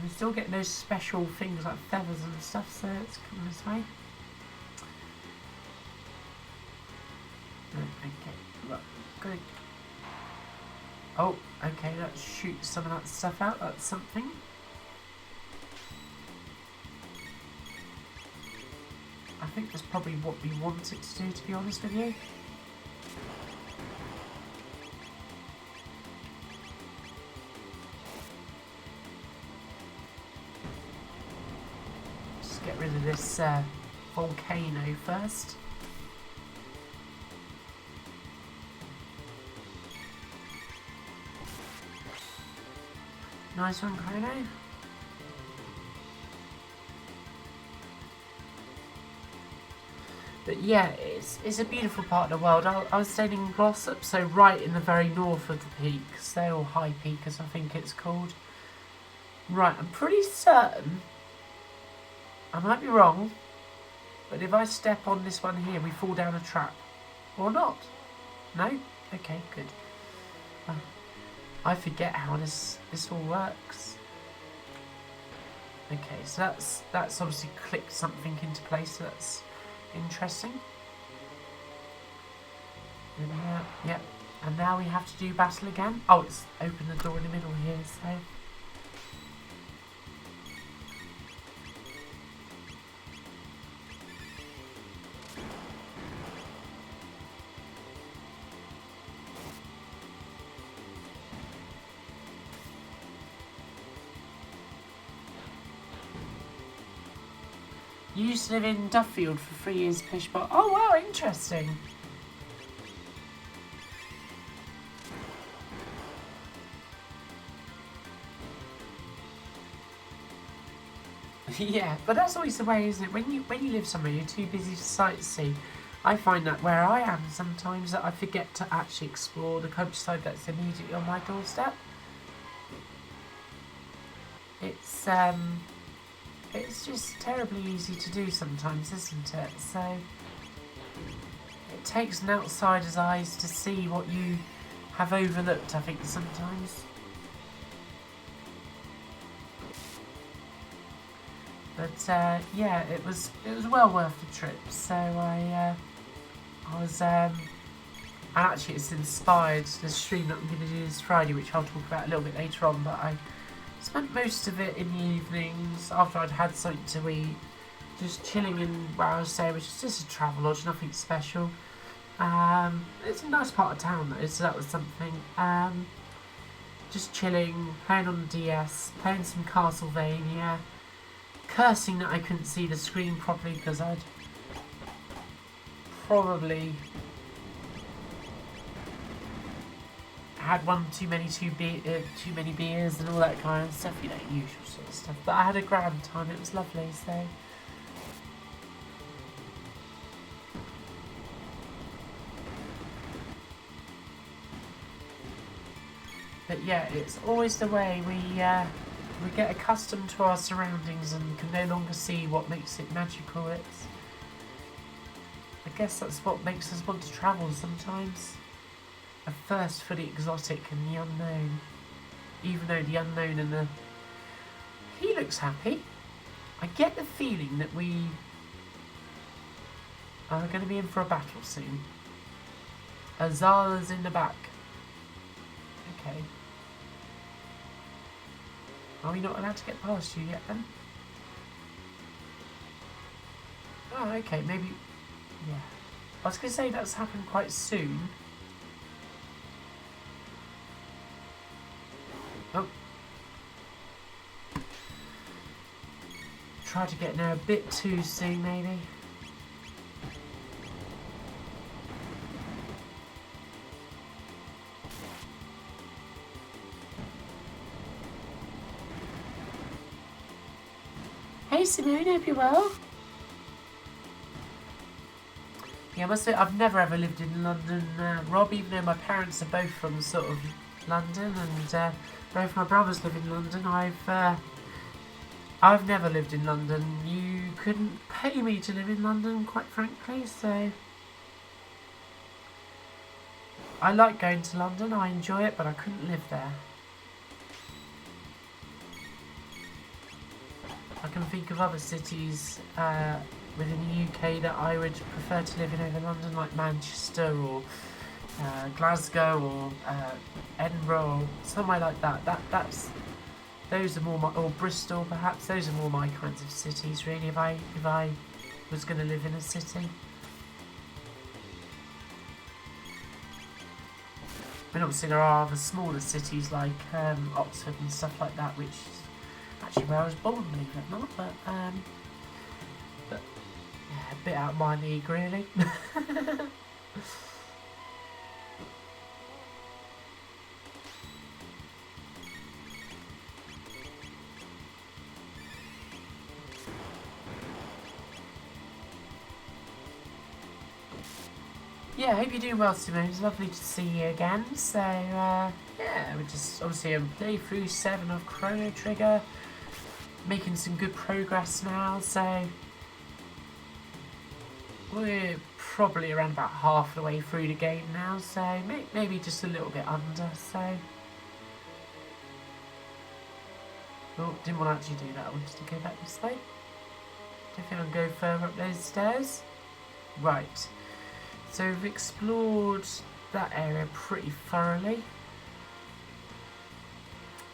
We still get those special things like feathers and stuff, so it's coming this way. Okay, right, good. Oh, okay, let's shoot some of that stuff out, that's something. I think that's probably what we want it to do, to be honest with you. Just get rid of this volcano first. Nice one, Chrono. But yeah, it's a beautiful part of the world. I was staying in Glossop, so right in the very north of the peak. Sail High Peak, as I think it's called. Right, I'm pretty certain, I might be wrong, but if I step on this one here, we fall down a trap. Or not. No? Okay, good. I forget how this all works. Okay, so that's obviously clicked something into place, so that's interesting. And yep. And now we have to do battle again. Oh, it's opened the door in the middle here, so. You used to live in Duffield for 3 years, Pishbot. Oh wow, interesting. Yeah, but that's always the way, isn't it? When you live somewhere, you're too busy to sightsee. I find that where I am sometimes that I forget to actually explore the countryside that's immediately on my doorstep. It's just terribly easy to do sometimes, isn't it? So it takes an outsider's eyes to see what you have overlooked, I think, sometimes. But yeah, it was well worth the trip. So I was and actually it's inspired the stream that I'm going to do this Friday, which I'll talk about a little bit later on. But I spent most of it in the evenings after I'd had something to eat, just chilling in where I was staying, which is just a travel lodge, nothing special. It's a nice part of town though, so that was something. Just chilling, playing on the DS, playing some Castlevania, cursing that I couldn't see the screen properly because I'd probably had one too many beers and all that kind of stuff, you know, usual sort of stuff. But I had a grand time. It was lovely. So. But yeah, it's always the way we get accustomed to our surroundings and can no longer see what makes it magical. I guess that's what makes us want to travel sometimes. At first, for the exotic and the unknown. Even though the unknown and the... He looks happy. I get the feeling that we are going to be in for a battle soon. Azala's in the back. Okay. Are we not allowed to get past you yet then? Oh, okay, maybe... Yeah. I was going to say that's happened quite soon. Oh. Try to get there a bit too soon, maybe. Hey Simone, hope you're well. Yeah, I must say, I've never ever lived in London, Rob, even though my parents are both from sort of London and both my brothers live in London. I've never lived in London. You couldn't pay me to live in London, quite frankly, so... I like going to London, I enjoy it, but I couldn't live there. I can think of other cities within the UK that I would prefer to live in over London, like Manchester or Glasgow or Edinburgh or somewhere like that. Those are more my, or Bristol perhaps. Those are more my kinds of cities, really. If I was going to live in a city. And obviously there are other smaller cities like Oxford and stuff like that, which is actually where I was born, believe it or not. But yeah, a bit out of my league, really. Yeah, I hope you're doing well, Simone. It's lovely to see you again. So, yeah, we're just obviously on playthrough 7 of Chrono Trigger. Making some good progress now, so... We're probably around about half the way through the game now, so maybe just a little bit under, so... Oh, didn't want to actually do that. I wanted to go back this way. Don't think I'll go further up those stairs. Right. So we've explored that area pretty thoroughly.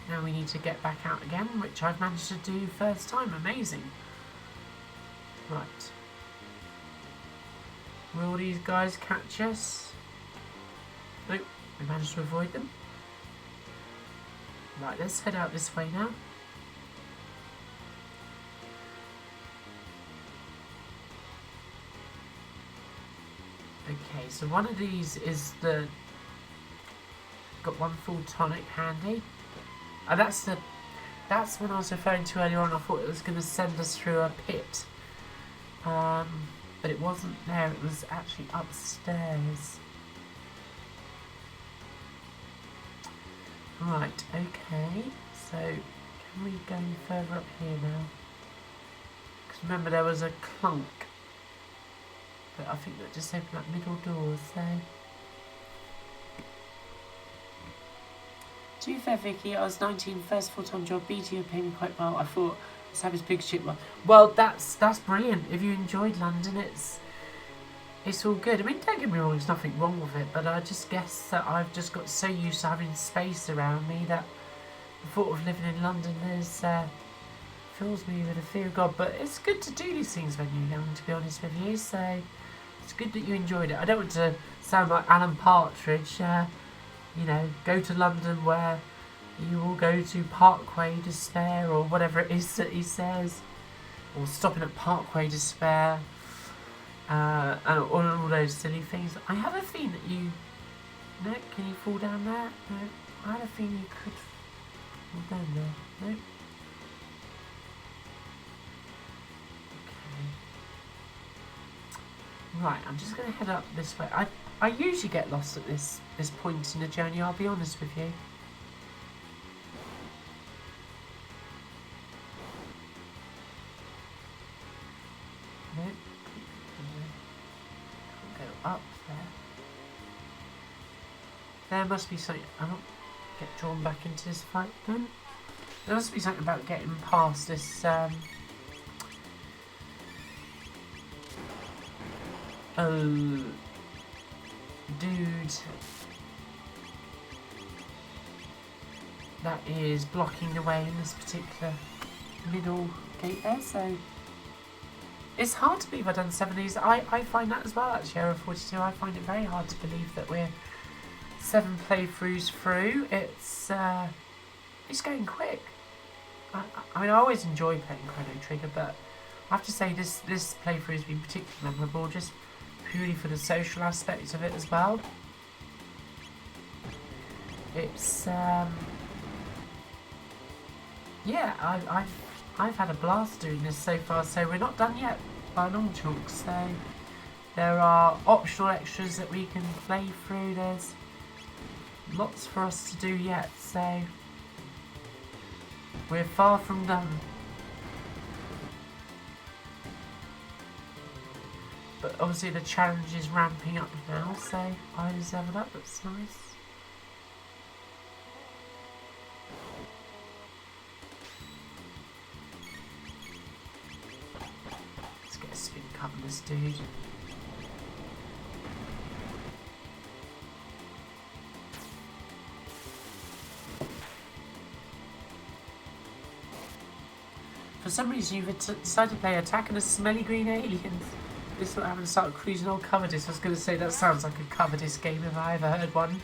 Now we need to get back out again, which I've managed to do first time. Amazing. Right. Will these guys catch us? Nope, we managed to avoid them. Right, let's head out this way now. Okay, so one of these is the... Got one full tonic handy. And that's what I was referring to earlier on. I thought it was going to send us through a pit. But it wasn't there, it was actually upstairs. Right, okay. So, can we go further up here now? Because remember there was a clunk. But I think that just opened that middle door, so... To be fair, Vicky, I was 19, first full-time job, BTO paid me quite well. I thought, let's have his big shit one. Well, that's brilliant. If you enjoyed London, it's all good. I mean, don't get me wrong, there's nothing wrong with it, but I just guess that I've just got so used to having space around me that the thought of living in London fills me with a fear of God. But it's good to do these things when you're young, to be honest with you, so it's good that you enjoyed it. I don't want to sound like Alan Partridge, you know, go to London where you will go to Parkway Despair or whatever it is that he says. or stopping at Parkway Despair, and all those silly things. I have a feeling that you... No, can you fall down there? No, I had a feeling you could fall down there. No. Right, I'm just going to head up this way. I usually get lost at this point in the journey, I'll be honest with you. No. Can't go up there. There must be something... I don't get drawn back into this fight then. There must be something about getting past this... Oh, dude, that is blocking the way in this particular middle gate there, so it's hard to believe I've done 7 of these. I find that as well, actually, Area 42. I find it very hard to believe that we're 7 playthroughs through. It's going quick. I mean, I always enjoy playing Chrono Trigger, but I have to say this playthrough has been particularly memorable, just purely for the social aspect of it as well. It's yeah, I've had a blast doing this so far. So we're not done yet by a long chalk. So there are optional extras that we can play through. There's lots for us to do yet. So we're far from done. But obviously the challenge is ramping up now, so I deserve that, that's nice. Let's get a spin cut on this dude. For some reason you've decided to play Attack on the Smelly Green Aliens. This is what happened to start cruising on cover disc. I was going to say that sounds like a cover disc game if I ever heard one.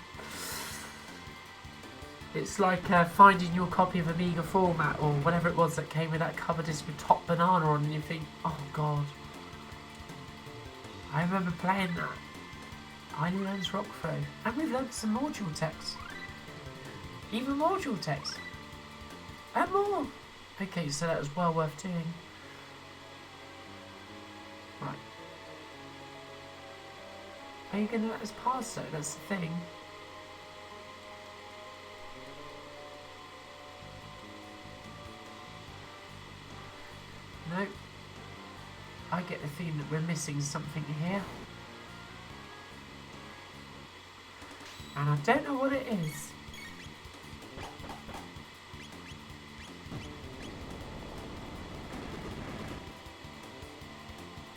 It's like finding your copy of Amiga format or whatever it was that came with that cover disc with Top Banana on, and you think, oh god. I remember playing that. Ayla learns Rockthrow. And we've learned some more dual text. Even more dual text. And more. Okay, so that was well worth doing. Right. Are you going to let us pass though? That's the thing. No. I get the feeling that we're missing something here. And I don't know what it is.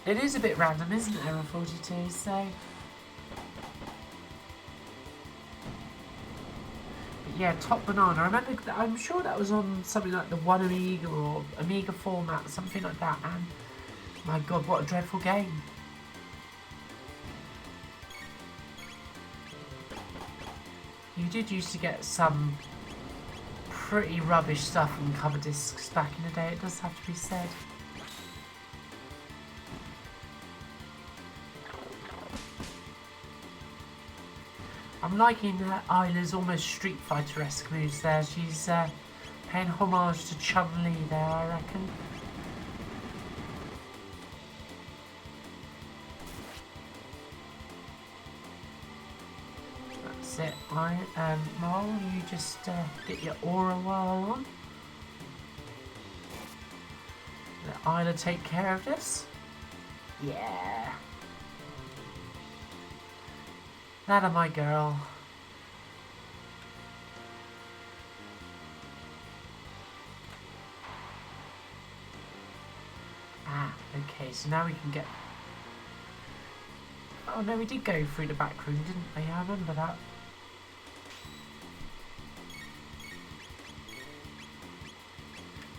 It is a bit random, isn't it, Area 42, so... But yeah, Top Banana, I remember, I'm sure that was on something like the One Amiga or Amiga format, something like that, and my god, what a dreadful game. You did used to get some pretty rubbish stuff on cover discs back in the day, it does have to be said. I'm liking Ayla's almost Street Fighter-esque moves there. She's paying homage to Chun-Li there, I reckon. That's it. Marl, you just get your aura whirl on. Let Ayla take care of this. Yeah. That my girl. Ah, okay, so now we can get... Oh no, we did go through the back room, didn't we? I remember that.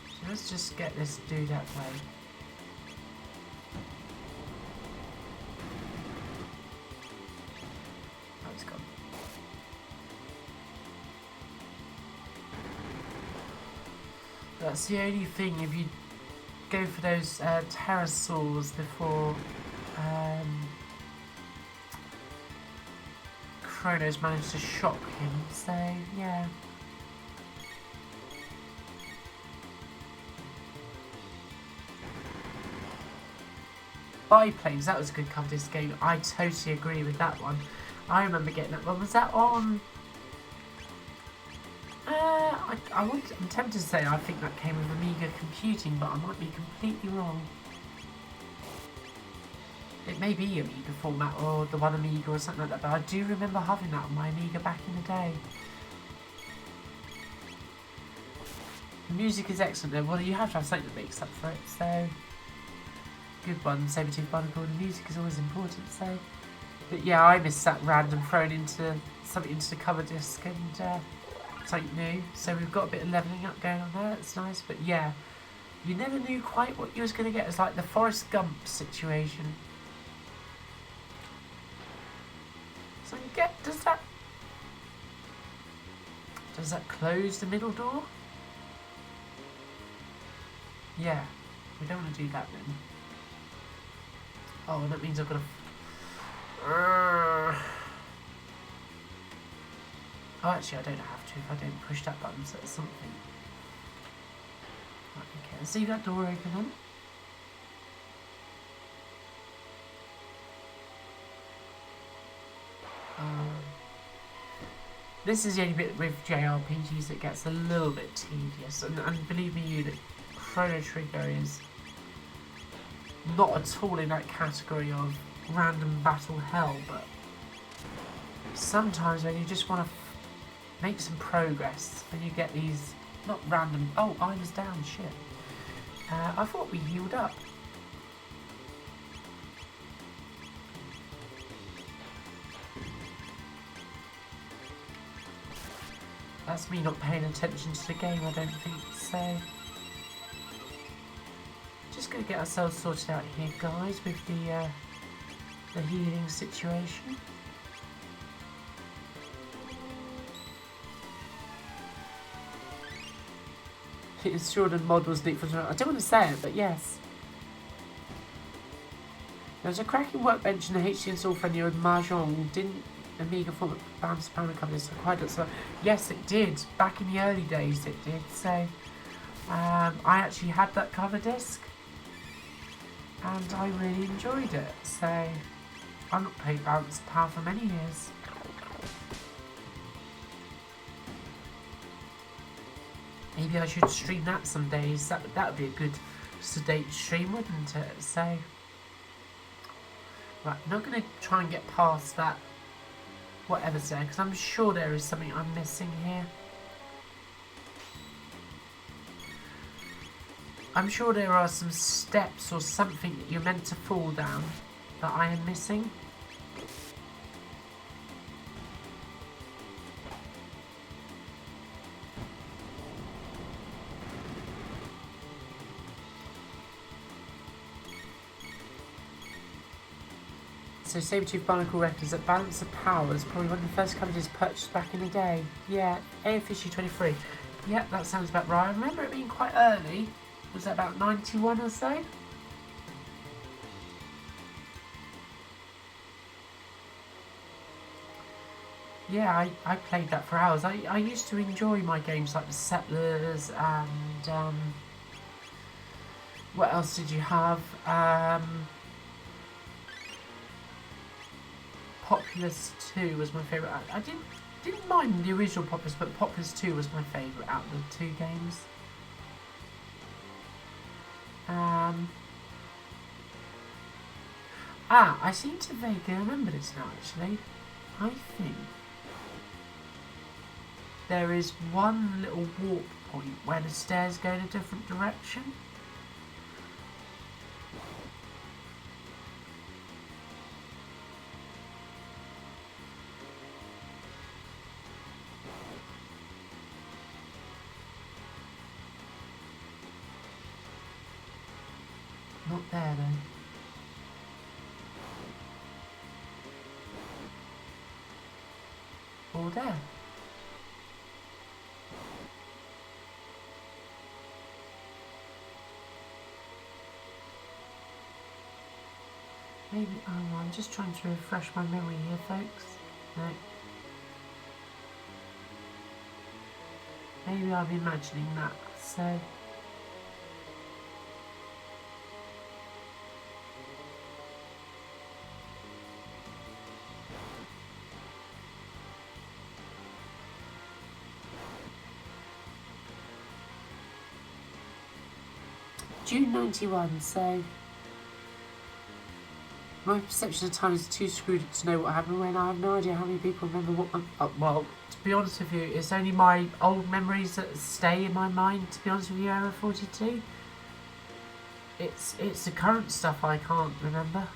So let's just get this dude that way. That's the only thing, if you go for those pterosaurs before Chrono's managed to shock him, so yeah. Biplanes, that was a good cover disc game. I totally agree with that one. I remember getting that one. Was that on... I'm tempted to say I think that came with Amiga computing, but I might be completely wrong. It may be Amiga format or the one Amiga or something like that, but I do remember having that on my Amiga back in the day. The music is excellent though. Well, you have to have something that makes up for it, so... Good one, Sabertooth Barnacle. The music is always important, so... But yeah, I missed that random thrown into something into the cover disc and something new. So we've got a bit of levelling up going on there, that's nice, but yeah. You never knew quite what you was going to get. It's like the Forrest Gump situation. So does that close the middle door? Yeah, we don't want to do that then. Oh, that means I've got to... Oh, actually, I don't have to if I don't push that button, so it's something. Right, okay, let's leave that door open then. This is the only bit with JRPGs that gets a little bit tedious, and believe me, that Chrono Trigger is not at all in that category of random battle hell, but sometimes when you just want to make some progress, and you get these, not random, oh, Ayla's down, shit. I thought we healed up. That's me not paying attention to the game, I don't think, so... Just going to get ourselves sorted out here, guys, with the healing situation. It's sure the mod was leaked from... I don't want to say it, but yes. There's a cracking workbench in the HD install friendly with Mahjong. Didn't Amiga format Bounce Power cover this quite so? Yes, it did. Back in the early days, it did. So, I actually had that cover disc, and I really enjoyed it. So, I've not played Bounce Power for many years. Maybe I should stream that some days. That would be a good sedate stream, wouldn't it? So, right, I'm not going to try and get past that whatever's there, because I'm sure there is something I'm missing here. I'm sure there are some steps or something that you're meant to fall down that I am missing. So Sabertooth Barnacle reckons that Balance of Power is probably one of the first companies purchased back in the day. Yeah, AF issue 23. Yeah, that sounds about right. I remember it being quite early. Was that about 91 or so? Yeah, I played that for hours. I used to enjoy my games like the Settlers and what else did you have? Populous 2 was my favourite. I didn't mind the original Populous, but Populous 2 was my favourite out of the two games. I seem to vaguely remember this now, actually. I think there is one little warp point where the stairs go in a different direction. Not there though. Or there. Maybe, oh, I'm just trying to refresh my memory here, folks. No. Maybe I'm imagining that, so... June 91, so... My perception of time is too screwed to know what happened when. I have no idea how many people remember what... well, to be honest with you, it's only my old memories that stay in my mind, to be honest with you, Error 42. It's the current stuff I can't remember.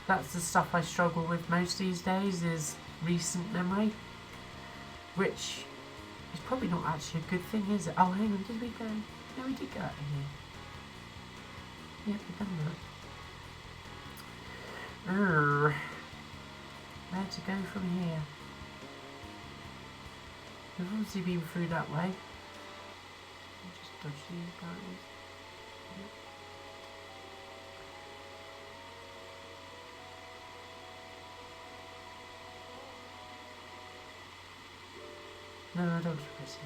That's the stuff I struggle with most these days, is recent memory. Which is probably not actually a good thing, is it? Oh, hang on, did we go... No, we did go out here. Yeah, we've done that. Where to go from here? We've obviously been through that way. Just dodge these guys. No, I don't want to press it.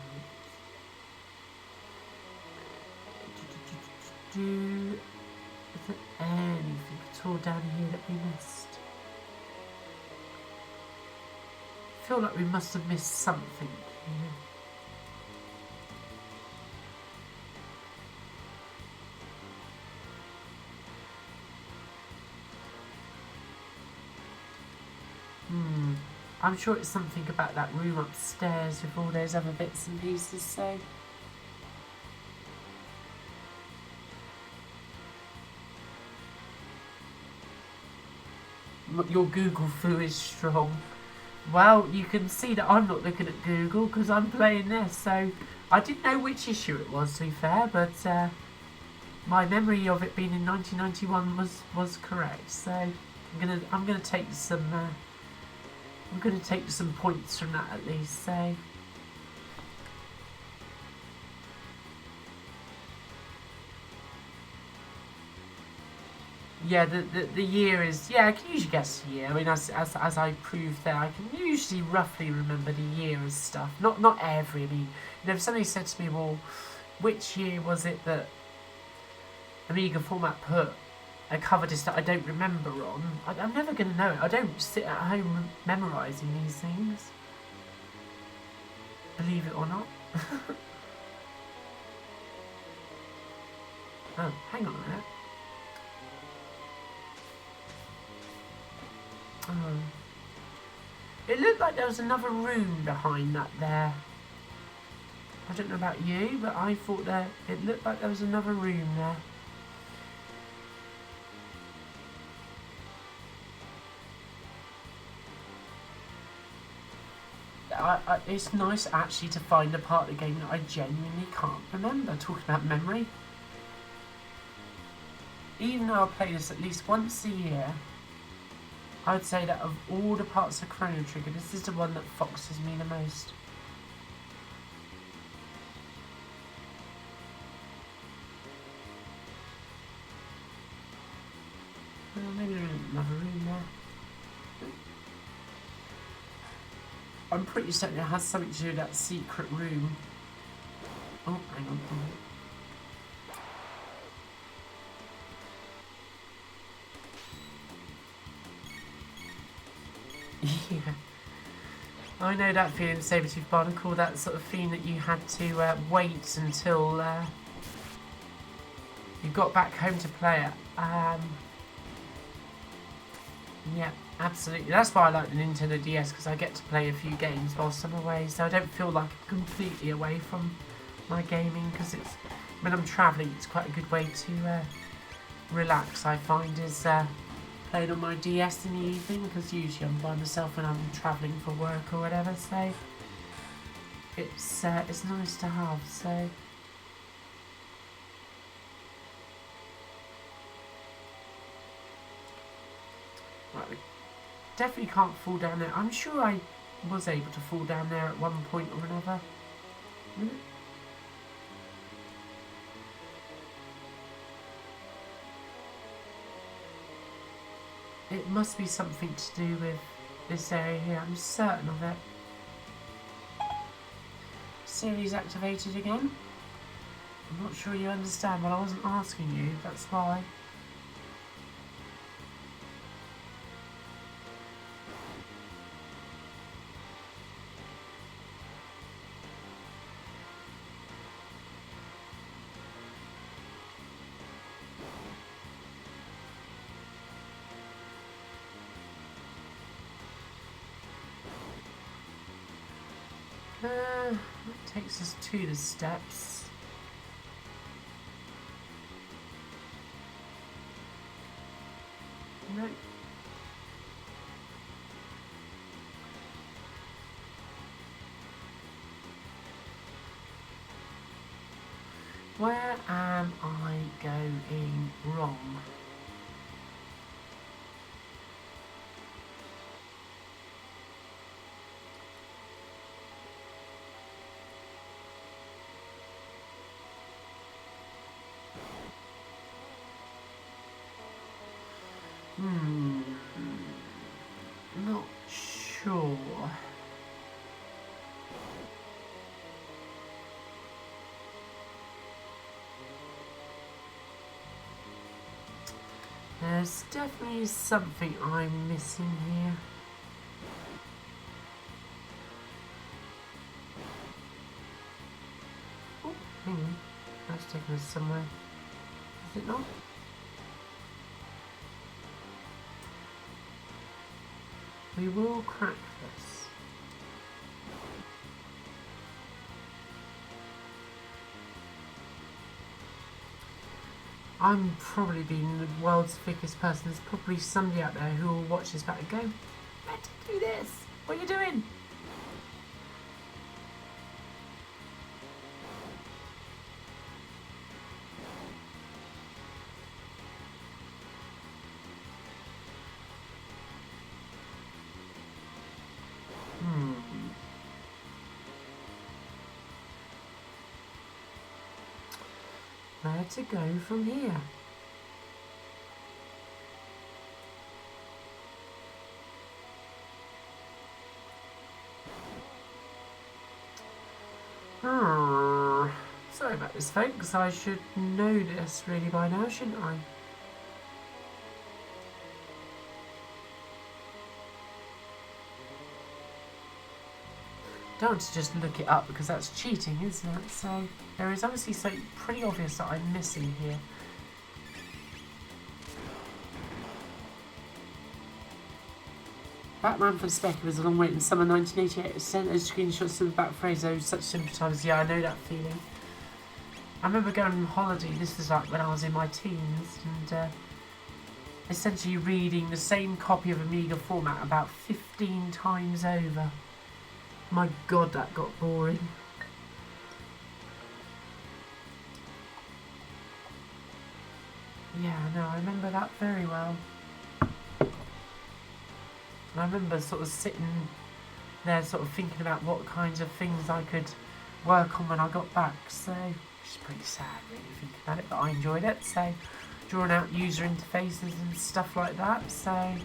Is there anything at all down here that we missed? I feel like we must have missed something here. I'm sure it's something about that room upstairs with all those other bits and pieces, so... Your Google foo is strong. Well, you can see that I'm not looking at Google because I'm playing this, so I didn't know which issue it was, to be fair, but my memory of it being in 1991 was correct. So I'm gonna take some points from that at least. So. Yeah, the year is... Yeah, I can usually guess the year. I mean, as I proved there, I can usually roughly remember the year and stuff. Not every... I mean, you know, if somebody said to me, well, which year was it that Amiga Format put a cover disc that I don't remember on, I'm never going to know it. I don't sit at home memorising these things. Believe it or not. Oh, hang on a minute. Oh. It looked like there was another room behind that there. I don't know about you, but I thought that it looked like there was another room there. It's nice actually to find a part of the game that I genuinely can't remember. Talking about memory. Even though I play this at least once a year, I would say that of all the parts of Chrono Trigger, this is the one that foxes me the most. Maybe there isn't another room there. I'm pretty certain it has something to do with that secret room. Oh, hang on. Yeah. I know that feeling, Sabertooth Barnacle, that sort of feeling that you had to wait until you got back home to play it. Yeah, absolutely. That's why I like the Nintendo DS, because I get to play a few games whilst I'm away, so I don't feel like I'm completely away from my gaming, because it's, when I'm travelling, it's quite a good way to relax, I find, is playing on my DS in the evening, because usually I'm by myself when I'm travelling for work or whatever, so it's nice to have, so... Right, we definitely can't fall down there. I'm sure I was able to fall down there at one point or another. It must be something to do with this area here. I'm certain of it. Series activated again. I'm not sure you understand, but I wasn't asking you. That's why. That takes us to the steps. No. Where am I going wrong? Not sure. There's definitely something I'm missing here. Oh, hang on. That's taking us somewhere. Is it not? We will crack this. I'm probably being the world's thickest person. There's probably somebody out there who will watch this back and go, "Let's do this. What are you doing?" Where to go from here? Sorry about this, folks. I should know this really by now, shouldn't I? Don't want to just look it up because that's cheating, isn't it? So there is obviously something pretty obvious that I'm missing here. Batman for the Spec was a long wait in summer 1988. It sent those screenshots to the back phrase. Those such simple times. Yeah, I know that feeling. I remember going on holiday. This was like when I was in my teens, and essentially reading the same copy of Amiga format about 15 times over. My God, that got boring. Yeah, no, I remember that very well. I remember sort of sitting there sort of thinking about what kinds of things I could work on when I got back. So, which is pretty sad really thinking about it, but I enjoyed it. So, drawing out user interfaces and stuff like that. So,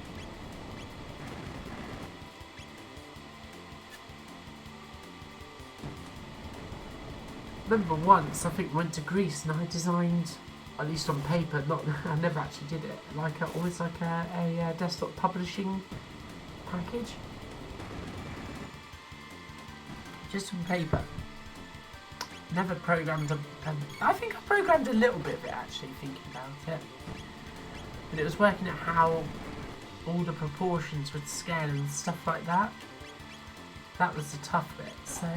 remember once, I think, went to Greece and I designed, at least on paper, not I never actually did it, like almost like a desktop publishing package. Just on paper. Never programmed I think I programmed a little bit of it actually, thinking about it. But it was working out how all the proportions would scale and stuff like that. That was the tough bit, so...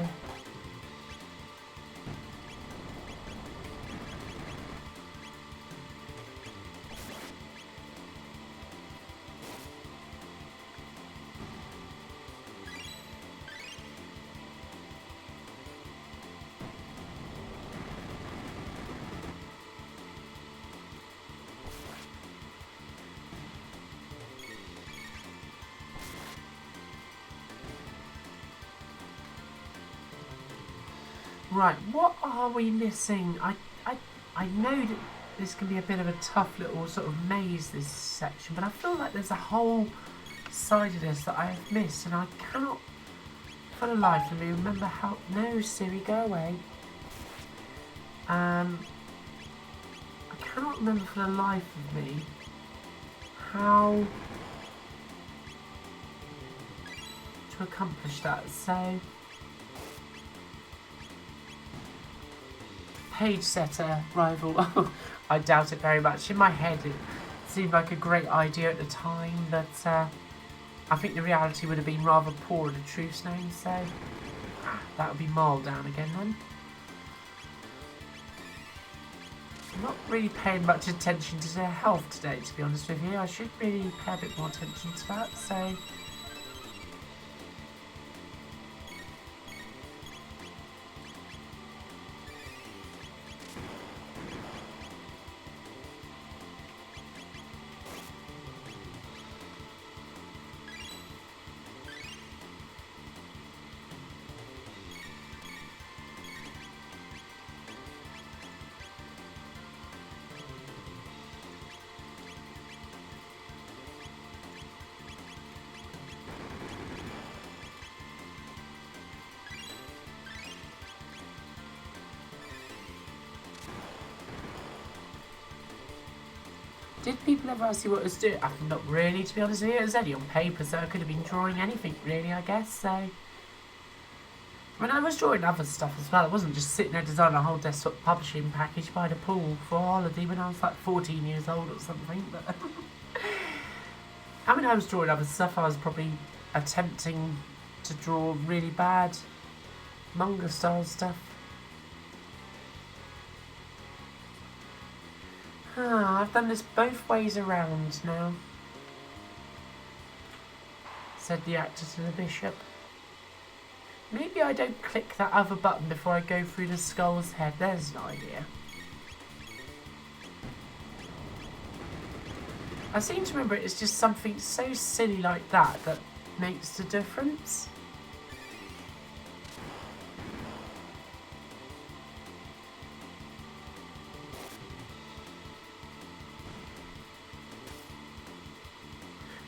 Right, what are we missing? I know that this can be a bit of a tough little sort of maze, this section, but I feel like there's a whole side of this that I have missed, and I cannot for the life of me remember how... No, Siri, go away. I cannot remember for the life of me how to accomplish that, so... Page setter rival. I doubt it very much. In my head it seemed like a great idea at the time, but I think the reality would have been rather poor in the truth's name, so that would be mild down again then. I'm not really paying much attention to their health today, to be honest with you. I should really pay a bit more attention to that, so... Did people ever ask you what I was doing? Not really, to be honest with you. It was only on paper, so I could have been drawing anything, really, I guess, so... I mean, I was drawing other stuff as well. I wasn't just sitting there designing a whole desktop publishing package by the pool for a holiday when I was like 14 years old or something, but... I mean, I was drawing other stuff. I was probably attempting to draw really bad manga-style stuff. I've done this both ways around now, said the actor to the bishop. Maybe I don't click that other button before I go through the skull's head. There's an idea. I seem to remember it's just something so silly like that that makes the difference.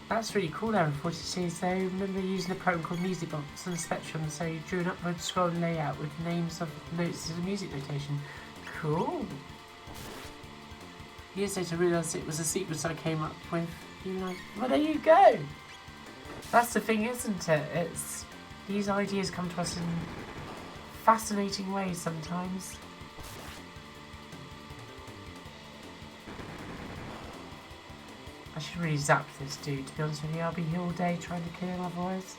That's really cool there, unfortunately. So I remember using a program called Music Box on the Spectrum, so you drew an upward scrolling layout with names of notes as a music notation. Cool. Years later I realised it was a sequence I came up with. You're like, well, there you go. That's the thing, isn't it? It's these ideas come to us in fascinating ways sometimes. I should really zap this dude, to be honest with you. I'll be here all day trying to kill him otherwise.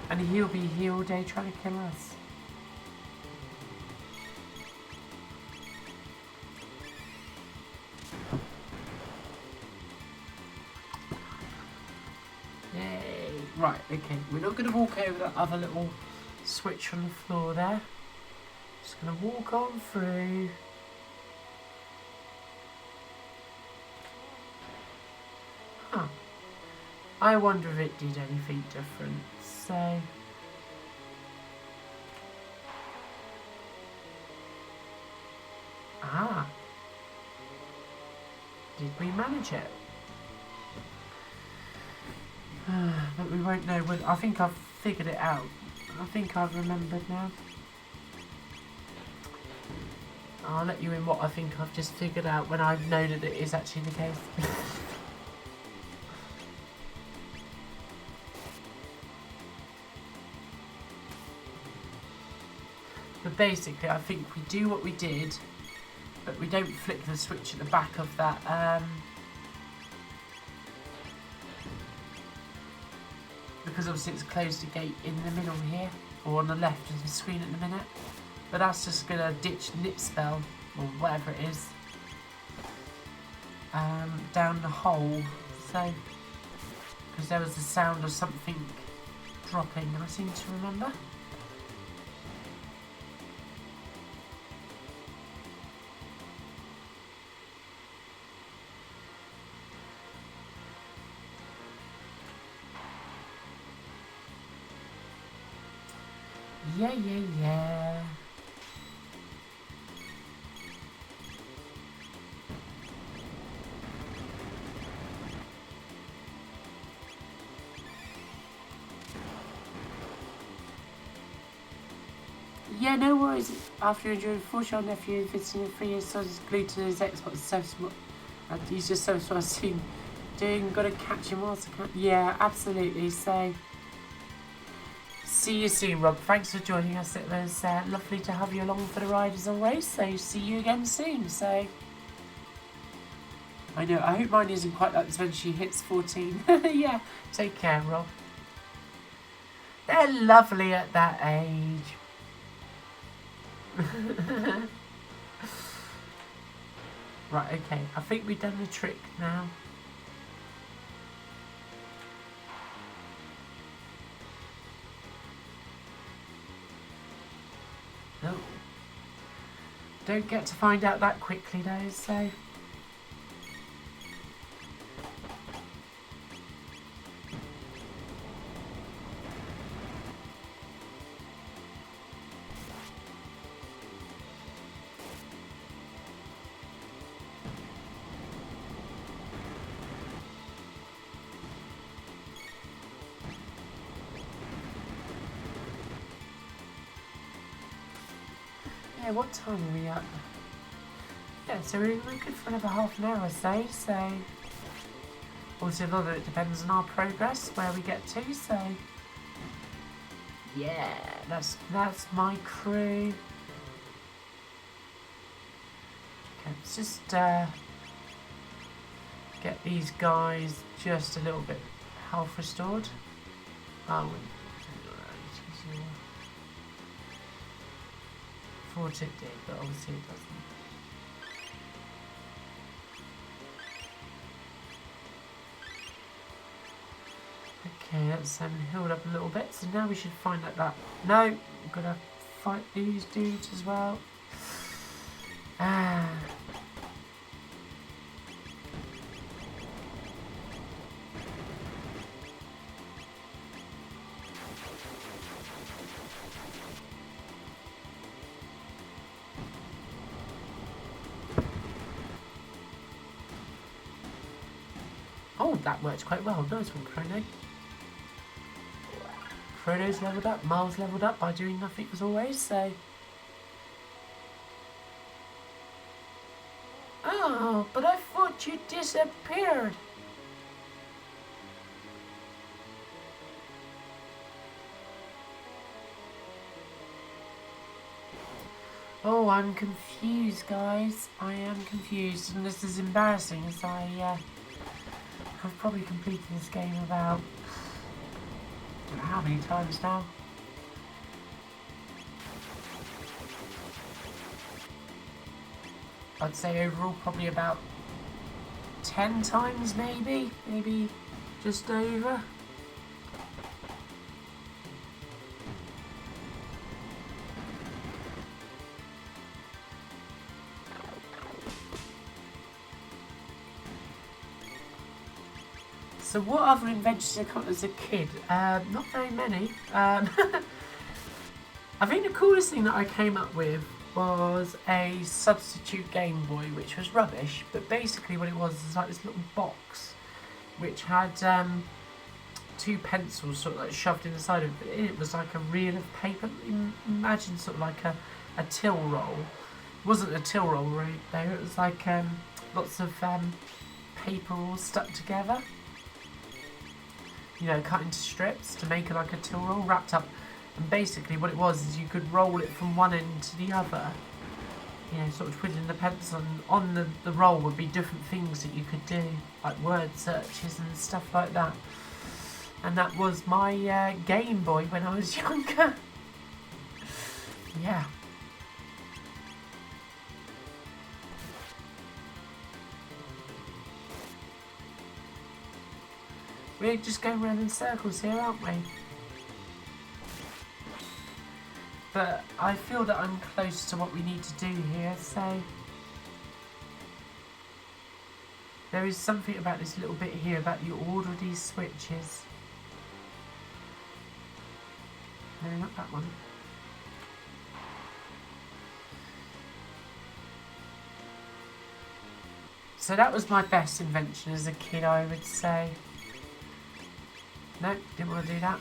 And he'll be here all day trying to kill us. Yay! Right, okay. We're not going to walk over that other little switch on the floor there. Just going to walk on through. I wonder if it did anything different, so... Did we manage it? But we won't know. I think I've figured it out. I think I've remembered now. I'll let you in what I think I've just figured out when I know that it is actually the case. But basically, I think we do what we did, but we don't flick the switch at the back of that, because obviously it's closed the gate in the middle here, or on the left of the screen at the minute. But that's just going to ditch nip spell, or whatever it is, down the hole, so, because there was the sound of something dropping, I seem to remember. Yeah. yeah, no worries. After enjoying 4-year-old nephew visiting a 3-year son is glued to his Xbox service. He's just so I've seen doing. Gotta catch him whilst I can. Yeah, absolutely. So, see you soon, Rob. Thanks for joining us. It was lovely to have you along for the ride as always. So, see you again soon. So, I know. I hope mine isn't quite like this when she hits 14. Yeah. Take care, Rob. They're lovely at that age. Right, okay. I think we've done the trick now. No. Don't get to find out that quickly though, so... Yeah, what time are we at? Yeah, so we're good for another half an hour or so, obviously a lot of it depends on our progress, where we get to, so... Yeah, that's my crew. Okay, let's just get these guys just a little bit health restored. Oh, thought it did, but obviously it doesn't. Okay, that's healed up a little bit, so now we should find out that... No, we've got to fight these dudes as well. Ah. Oh, that works quite well. Nice one, Chrono. Chrono's leveled up, Miles leveled up by doing nothing as always, so... Oh, but I thought you disappeared. Oh, I'm confused, guys. I am confused, and this is embarrassing as I have probably completed this game about... I don't know how many times now. I'd say overall probably about 10 times maybe just over. So what other inventions I got as a kid? Not very many. I think the coolest thing that I came up with was a substitute Game Boy, which was rubbish, but basically what it was like this little box which had 2 pencils sort of like shoved in the side of it. It was like a reel of paper. Imagine sort of like a till roll. It wasn't a till roll right there, it was like lots of paper all stuck together. You know, cut into strips to make it like a till roll wrapped up. And basically what it was is you could roll it from one end to the other. You know, sort of twiddling the pencil, and on the roll would be different things that you could do, like word searches and stuff like that. And that was my Game Boy when I was younger. Yeah. We're just going around in circles here, aren't we? But I feel that I'm close to what we need to do here, so... There is something about this little bit here, about you order these switches. No, not that one. So that was my best invention as a kid, I would say. No, didn't want to do that.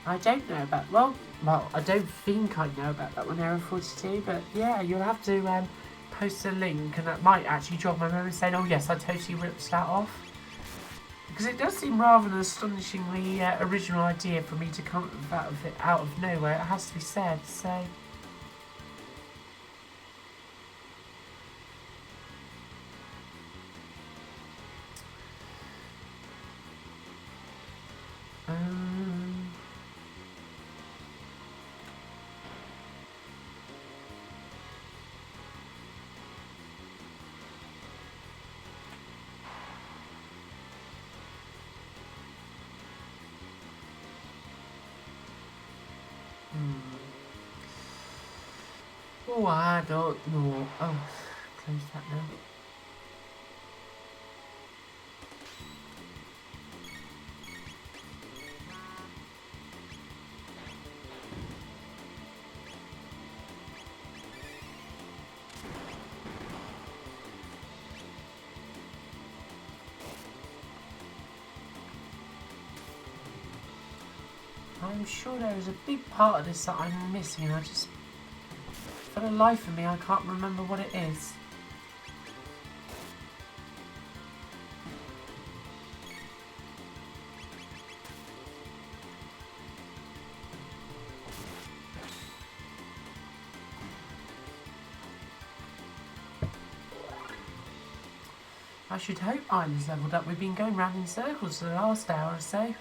I don't know about, well, I don't think I know about that one, Error 42, but yeah, you'll have to post a link, and that might actually jog my memory saying, oh yes, I totally ripped that off. Because it does seem rather an astonishingly original idea for me to come out of nowhere, it has to be said, so... Oh, I don't know. Oh, close that now. I'm sure there is a big part of this that I'm missing, and I just... For the life of me, I can't remember what it is. I should hope Ayla's leveled up. We've been going round in circles for the last hour or so.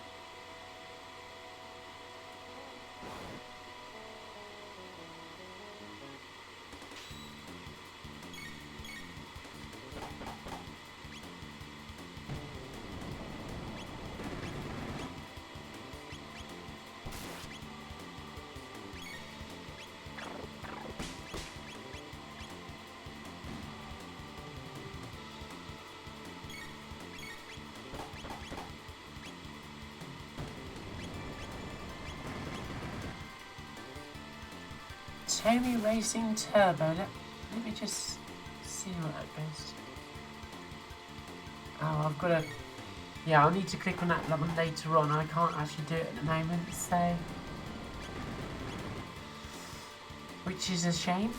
Tommy Racing Turbo. Let me just see what that goes to. Oh, I've got to... Yeah, I'll need to click on that one later on. I can't actually do it at the moment, so... Which is a shame.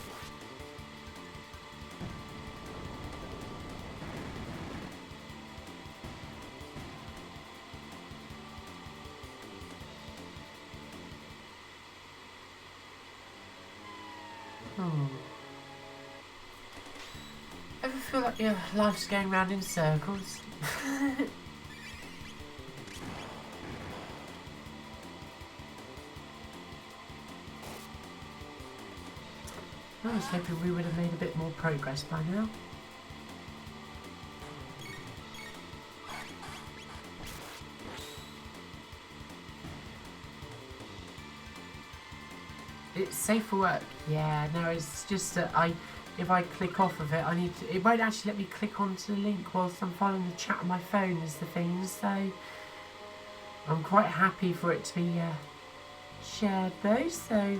Ever feel like your life's going round in circles? I was hoping we would have made a bit more progress by now. It's safe for work. Yeah, no, it's just that if I click off of it, it won't actually let me click onto the link whilst I'm following the chat on my phone is the thing, so I'm quite happy for it to be shared though, so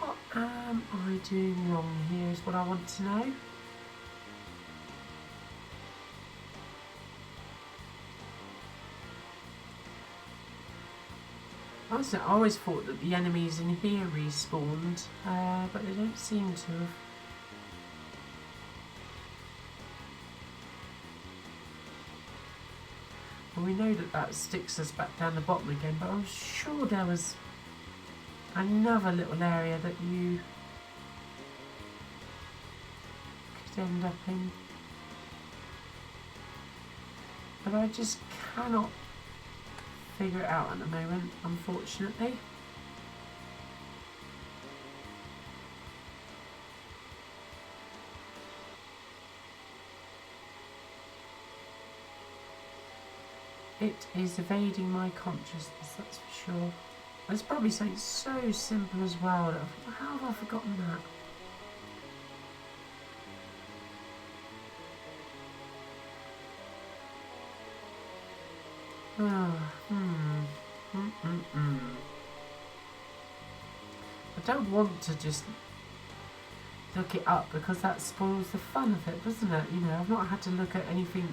what am I doing wrong here is what I want to know. I always thought that the enemies in here respawned, but they don't seem to have. Well, we know that sticks us back down the bottom again, but I'm sure there was another little area that you could end up in. But I just cannot figure it out at the moment, unfortunately. It is evading my consciousness, that's for sure. There's probably something so simple as well that how have I forgotten that? I don't want to just look it up because that spoils the fun of it, doesn't it? You know, I've not had to look at anything.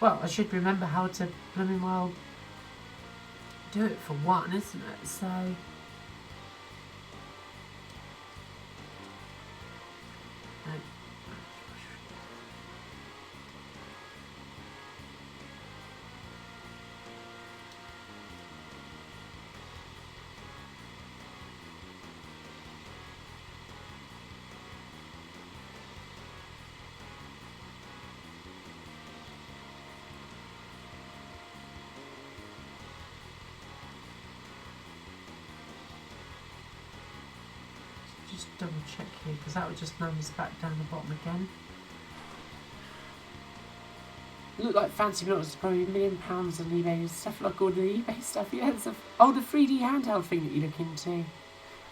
Well, I should remember how to blooming well do it for one, isn't it? So. Just double check here because that would just numb us back down the bottom again. Look like fancy notes, probably £1 million on eBay. Stuff like all the eBay stuff. Yeah, it's the 3D handheld thing that you look into.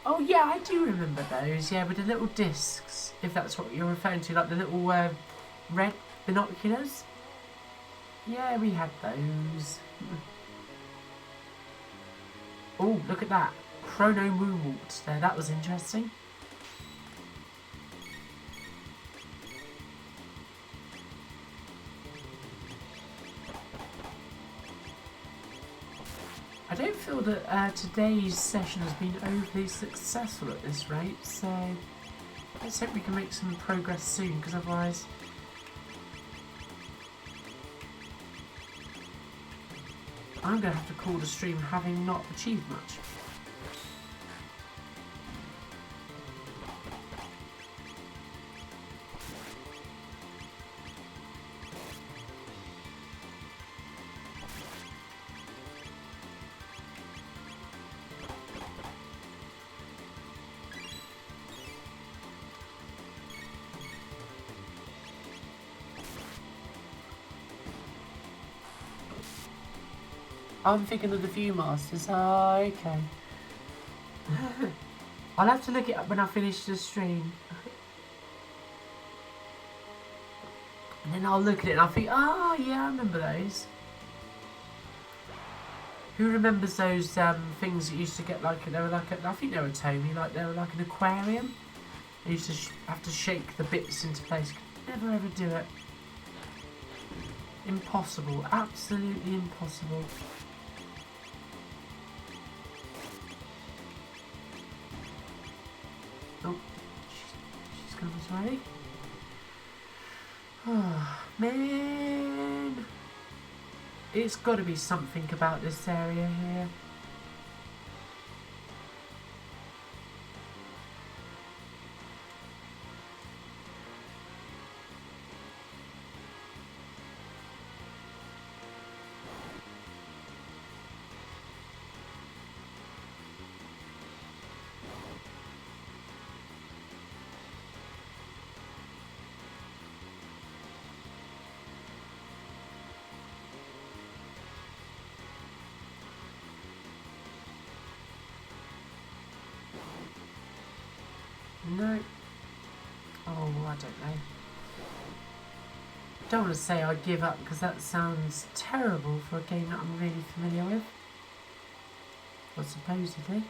Oh yeah, I do remember those. Yeah, with the little discs, if that's what you're referring to, like the little red binoculars. Yeah, we had those. Oh, look at that. Chrono moonwalked there. That was interesting. I don't feel that today's session has been overly successful at this rate, so let's hope we can make some progress soon, because otherwise I'm going to have to call the stream having not achieved much. I'm thinking of the Viewmasters. Oh, okay. I'll have to look it up when I finish the stream. And then I'll look at it and I'll think, oh yeah, I remember those. Who remembers those things that used to get like, they were like, I think they were Tomy, like they were like an aquarium. They used to have to shake the bits into place. Could never ever do it. Impossible, absolutely impossible. Oh, she's gone already. Oh, man. It's got to be something about this area here. No. Oh, I don't know. Don't want to say I give up because that sounds terrible for a game that I'm really familiar with. Well, supposedly.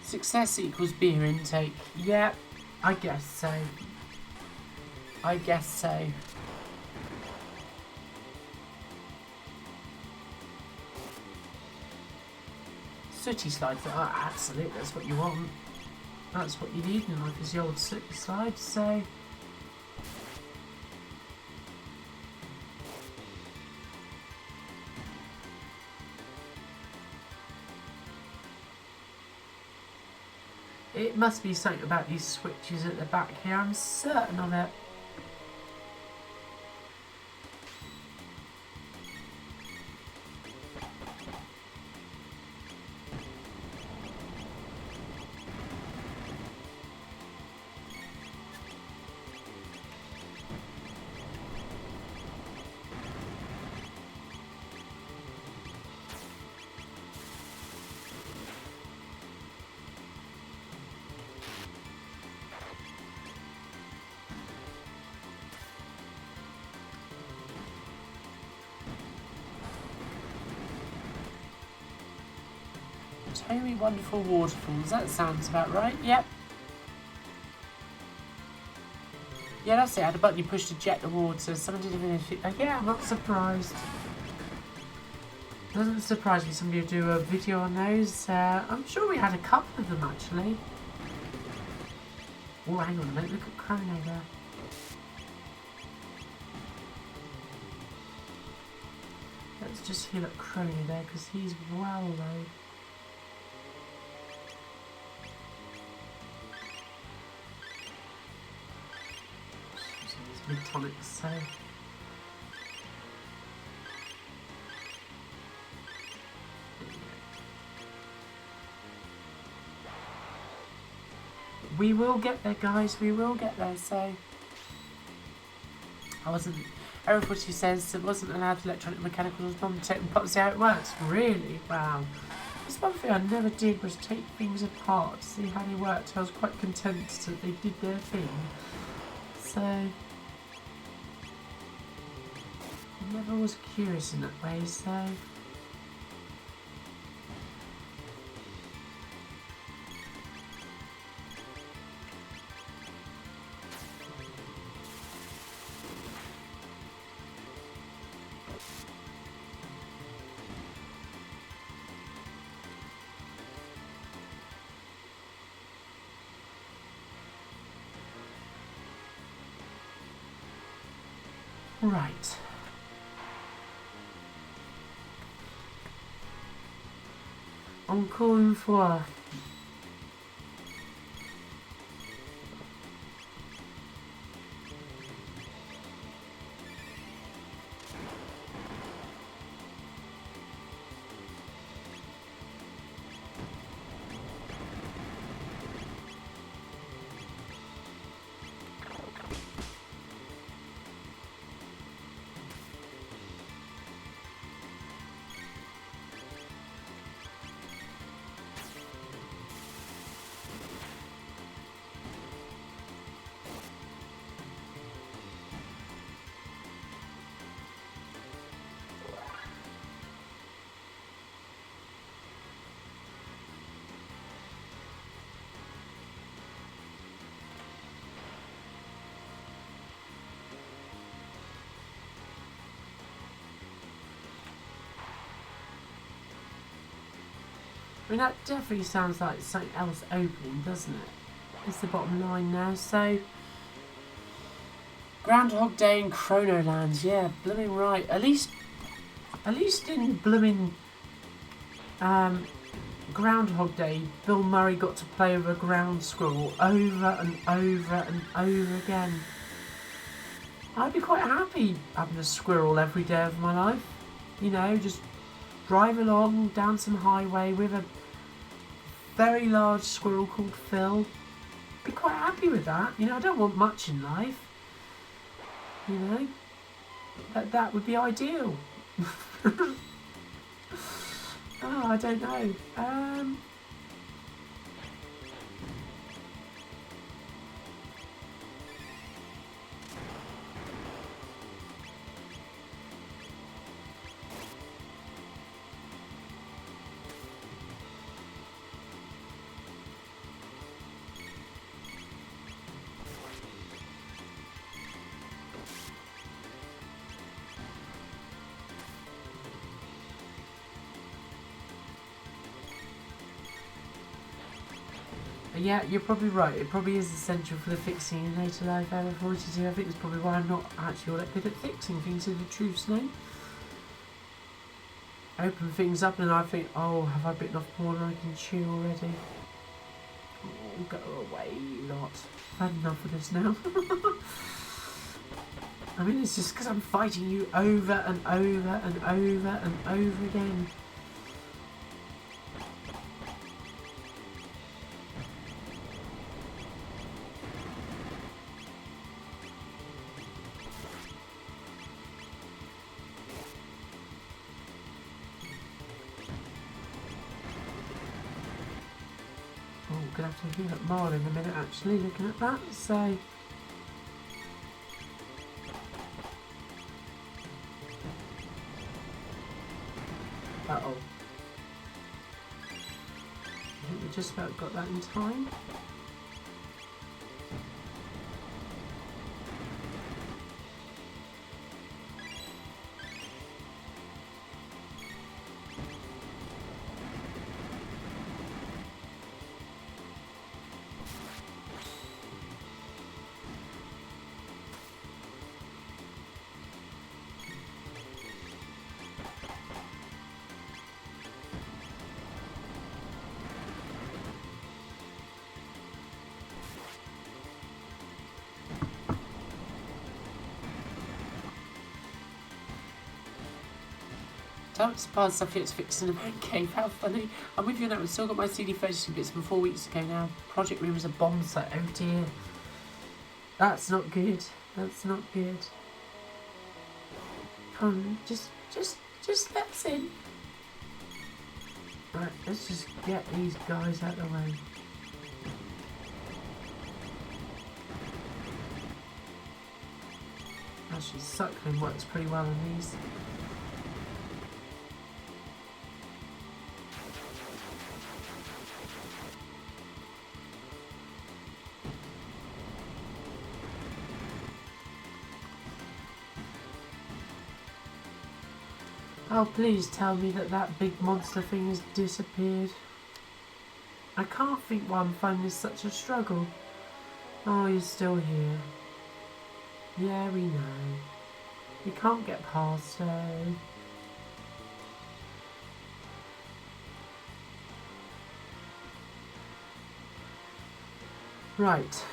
Success equals beer intake. Yeah, I guess so. I guess so. Sooty slides, oh, absolutely, that's what you want. That's what you need in life, is the old sooty slide, so... It must be something about these switches at the back here, I'm certain of it. Show me wonderful waterfalls. That sounds about right. Yep. Yeah, that's it. I had a button you push to jet the water. Someone did a video. Yeah, I'm not surprised. Doesn't surprise me somebody would do a video on those. I'm sure we had a couple of them actually. Oh, hang on a minute. Look at Chrono there. Let's just heal up Chrono there because he's well low. Mid-tonics, so we will get there, guys. We will get there. So I wasn't. Everybody says it wasn't allowed electronic mechanical non-tech and pop. See how it works. Really? Wow. That's one thing I never did was take things apart to see how they worked. I was quite content that they did their thing. So. Never was curious in that way, so right. Encore une fois. I mean, that definitely sounds like something else opening, doesn't it? It's the bottom line now, so... Groundhog Day in Chrono Lands, yeah, blooming right. At least in blooming Groundhog Day, Bill Murray got to play with a ground squirrel over and over and over again. I'd be quite happy having a squirrel every day of my life. You know, just drive along down some highway with a very large squirrel called Phil. Be quite happy with that. You know, I don't want much in life. You know, that would be ideal. Oh, I don't know. Yeah, you're probably right. It probably is essential for the fixing in later life Error 42. I think that's probably why I'm not actually all that good at fixing things, in the truth's name. I open things up and I think, oh, have I bitten off more than I can chew already? Oh, go away, you lot. I've had enough of this now. I mean, it's just because I'm fighting you over and over and over and over again. Gonna have to heal up more in a minute actually, looking at that, so... Uh-oh. just about got that in time. Don't surprise Sophie it's fixing a man cave. How funny. I'm with you now. I've still got my CD focusing bits from 4 weeks ago now. Project room is a bomb site. Oh dear. That's not good. That's not good. Come on, just let us in. Right, let's just get these guys out of the way. Actually, suckling works pretty well on these. Oh, please tell me that that big monster thing has disappeared. I can't think why I'm finding this such a struggle. Oh, you're still here. Yeah, we know. We can't get past though. Right.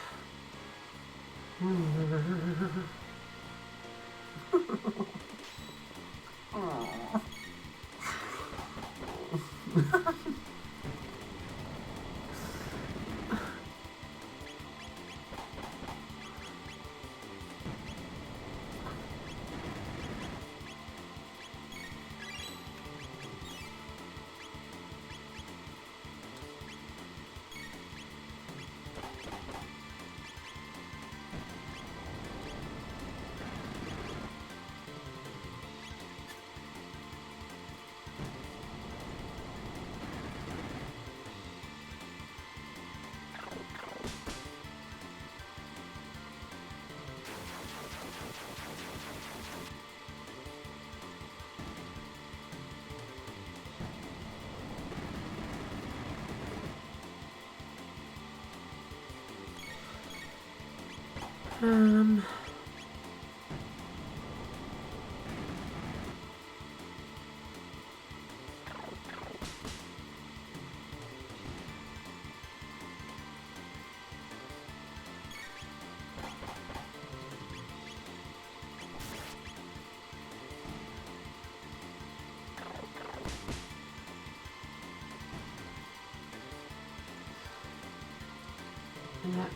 Yeah.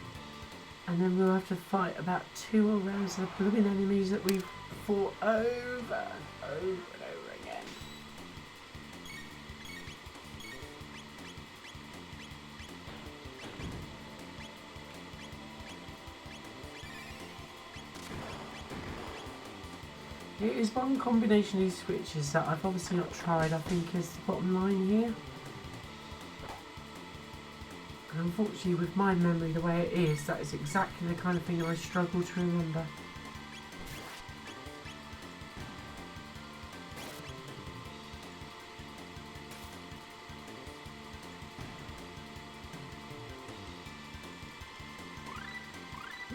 And then we'll have to fight about 2 rounds of the blooming enemies that we've fought over and over and over again. It is one combination of these switches that I've obviously not tried, I think is the bottom line here. And unfortunately, with my memory the way it is, that is exactly the kind of thing I struggle to remember.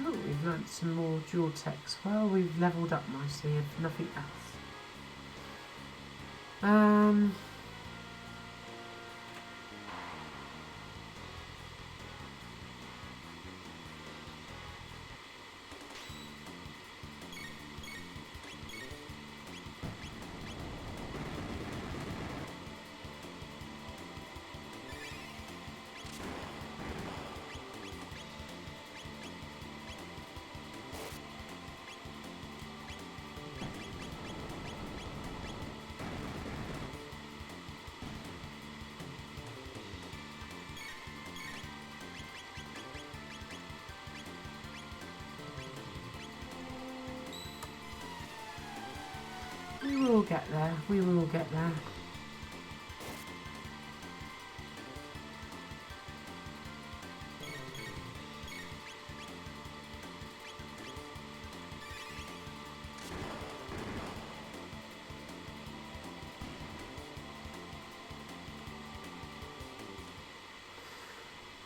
Oh, we've learnt some more dual techs. Well, we've levelled up nicely, if nothing else. We will get there. We will get there.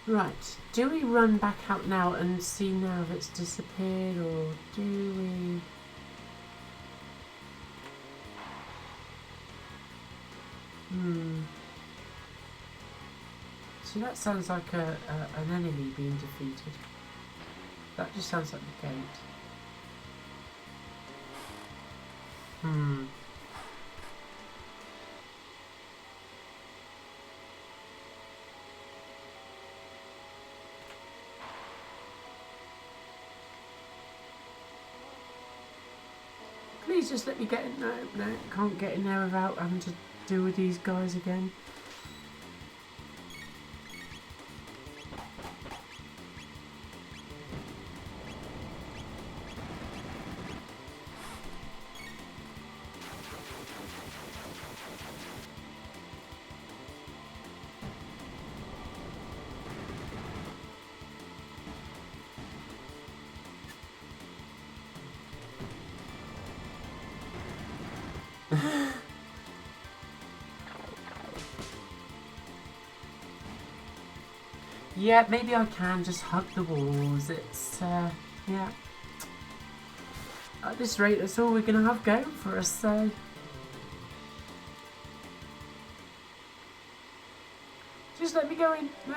Right, do we run back out now and see now if it's disappeared, or do we... See, that sounds like an enemy being defeated. That just sounds like the gate. Please just let me get in. No, can't get in there without having to deal with these guys again. Yeah, maybe I can just hug the walls. It's, yeah. At this rate, that's all we're going to have going for us, so... Just let me go in. No.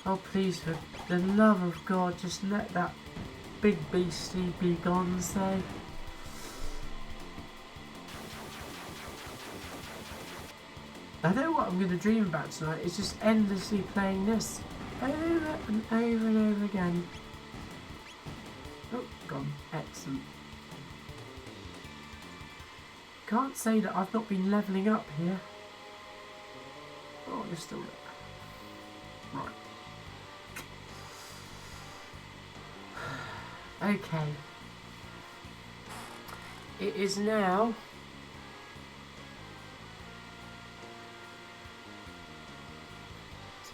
Oh, please, for the love of God, just let that big beastie be gone, so... I know what I'm going to dream about tonight is just endlessly playing this over and over and over again. Oh, gone. Excellent. Can't say that I've not been levelling up here. Oh, you're still there. Right. Okay. It is now...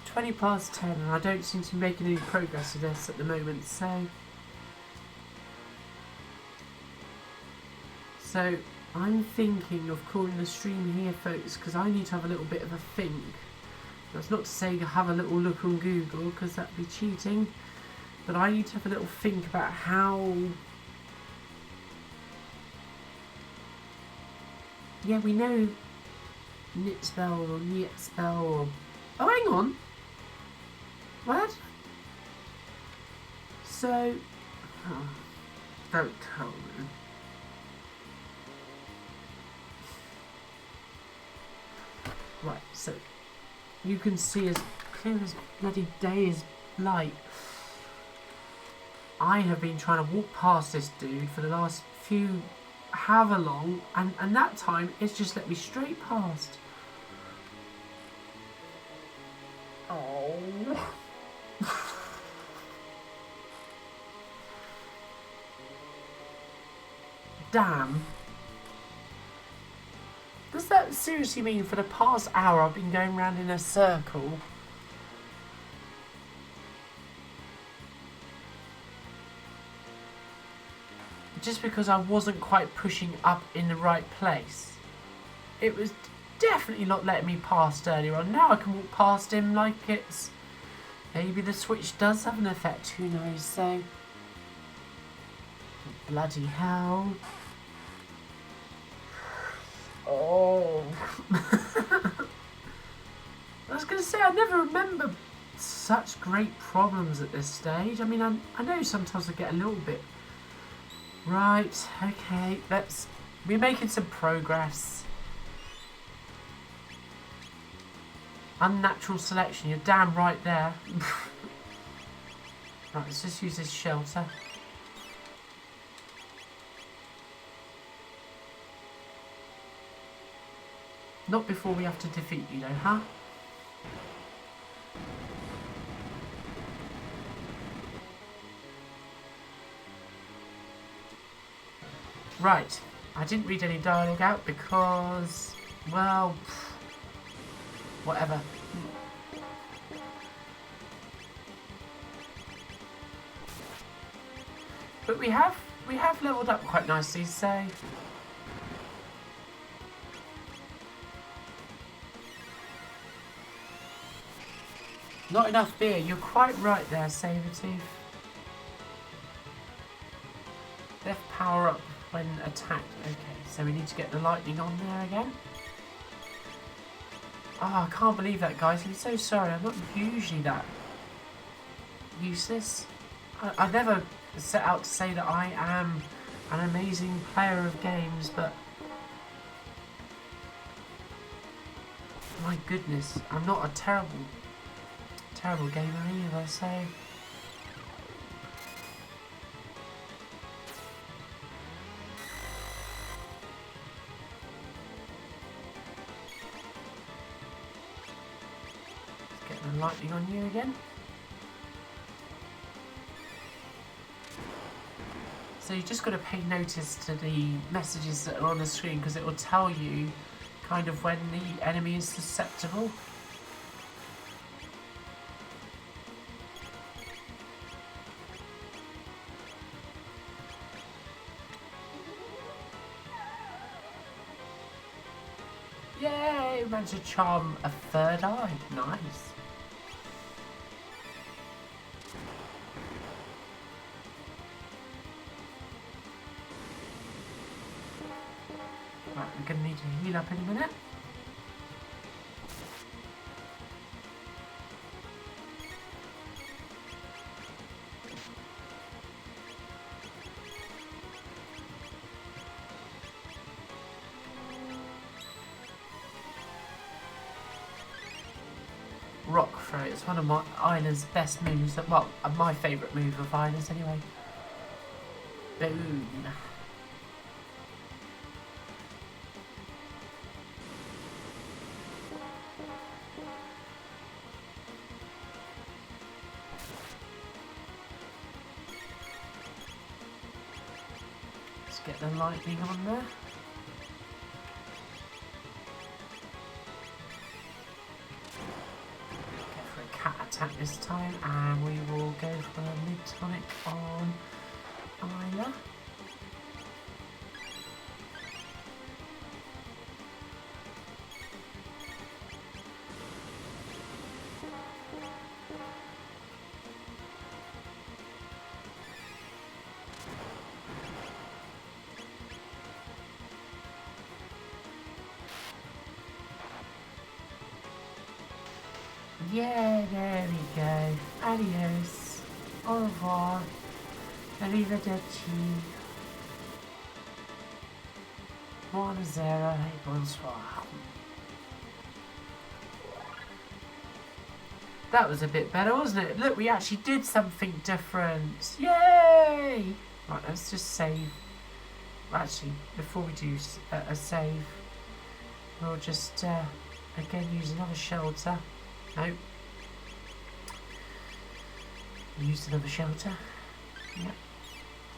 20 past 10, and I don't seem to be making any progress with this at the moment, so I'm thinking of calling the stream here, folks, because I need to have a little bit of a think. That's not to say have a little look on Google, because that'd be cheating, but I need to have a little think about how... Yeah, we know Nitspell or Nietspell or... Oh, hang on! What? So... Oh, don't tell me. Right, so... You can see as clear as bloody day is light. I have been trying to walk past this dude for the last few... however long, and that time it's just let me straight past. Oh... Damn. Does that seriously mean for the past hour I've been going round in a circle? Just because I wasn't quite pushing up in the right place. It was definitely not letting me past earlier on. Now I can walk past him like it's... Maybe the switch does have an effect, who knows, so... Bloody hell. Oh. I was going to say, I never remember such great problems at this stage. I mean, I know sometimes I get a little bit... Right, okay, we're making some progress. Unnatural selection, you're damn right there. Right, let's just use this shelter. Not before we have to defeat you though, huh? Right, I didn't read any dialogue out because, well, whatever. But we have leveled up quite nicely, so... Not enough beer. You're quite right there, Sabretooth. Death power up when attacked. Okay, so we need to get the lightning on there again. Oh, I can't believe that, guys. I'm so sorry. I'm not usually that useless. I never set out to say that I am an amazing player of games, but my goodness, I'm not a terrible gamer either, so... Let's get the lightning on you again. So you just got to pay notice to the messages that are on the screen, because it will tell you kind of when the enemy is susceptible. Yay! Managed to charm a third eye. Nice. Right, I'm going to need to heal up in a minute. Rock throw. It's one of my Ayla's best moves. Well, my favourite move of Ayla's anyway. Boom. Let's get the lightning on there. Attack this time, and we will go for a mid-tonic on Ayla. Yeah, there we go. Adios. Au revoir. Arrivederci. Buonasera e bonsoir. That was a bit better, wasn't it? Look, we actually did something different. Yay! Right, let's just save. Actually, before we do a save, we'll just, again, use another shelter. Nope. Used another shelter. Yep.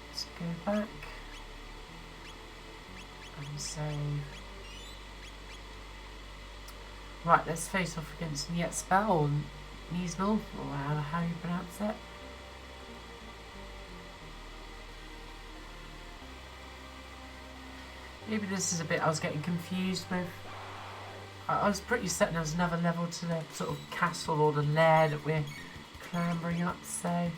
Let's go back. And save. Right, let's face off against Nietspel or Niesmel, or how you pronounce it. Maybe this is a bit I was getting confused with. I was pretty certain there was another level to the sort of castle or the lair that we're clambering up, so...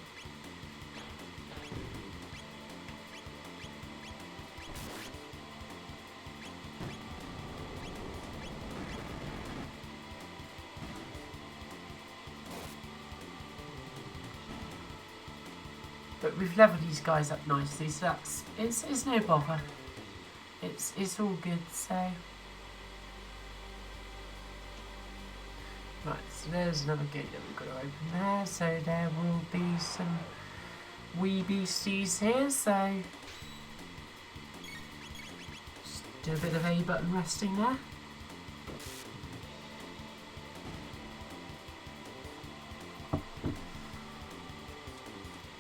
But we've leveled these guys up nicely, so that's... It's no bother. It's all good, so... Right, so there's another gate that we've got to open there, so there will be some wee beasties here, so just do a bit of A button resting there.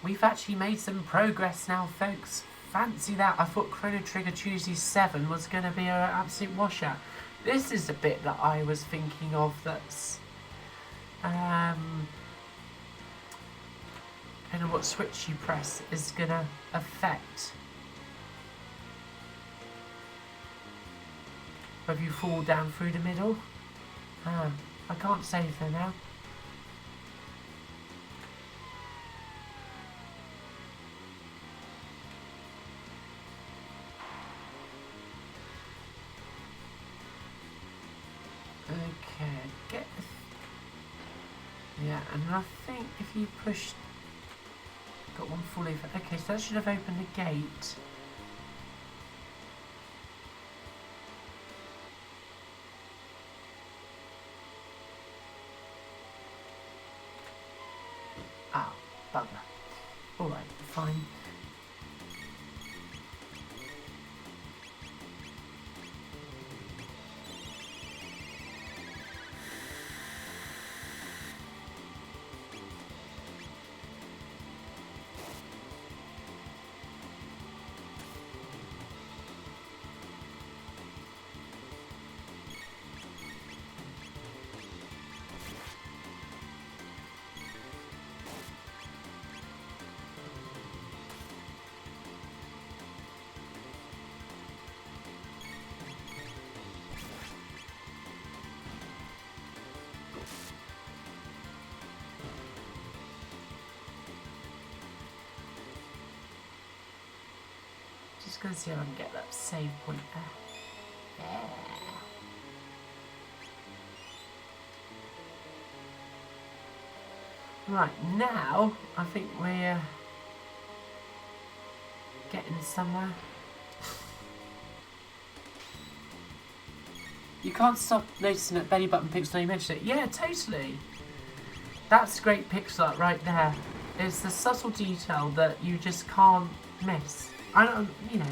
We've actually made some progress now, folks. Fancy that. I thought Chrono Trigger Tuesday 7 was going to be an absolute washout. This is the bit that I was thinking of that's... depending on what switch you press is going to affect whether you fall down through the middle. I can't say for now. Okay, get the... Yeah, and I think if you push... Got one full leaf. Okay, so that should have opened the gate. Ah, bugger. Alright, fine. Just gonna see if I can get that save point there. Yeah. Right, now I think we're getting somewhere. You can't stop noticing that belly button pixel, you mentioned it. Yeah, totally. That's great pixel art right there. It's the subtle detail that you just can't miss. I don't, you know,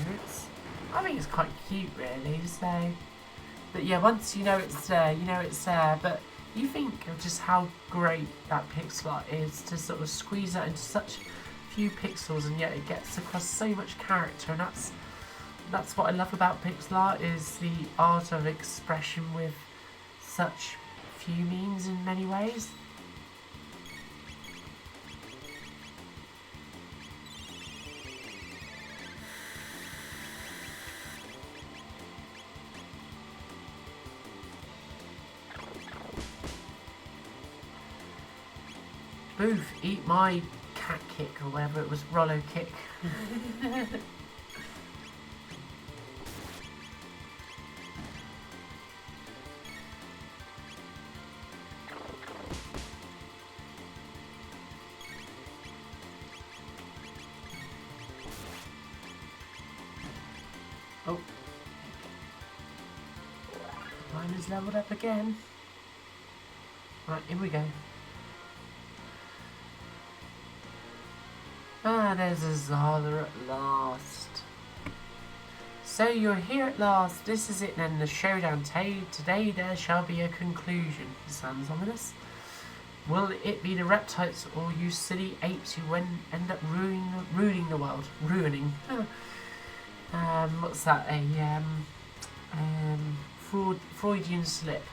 I think it's quite cute really, so. But yeah, once you know it's there, you know it's there. But you think of just how great that pixel art is to sort of squeeze that into such few pixels, and yet it gets across so much character, and that's what I love about pixel art, is the art of expression with such few means in many ways. Boof, eat my cat kick, or whatever it was, Rollo kick. Oh. Mine is leveled up again. Right, here we go. Ah, there's a Zala at last. So you're here at last. This is it then, the showdown. Today there shall be a conclusion. Sounds ominous. Will it be the reptiles or you silly apes who end up ruining the world? Ruining. What's that? Freudian slip.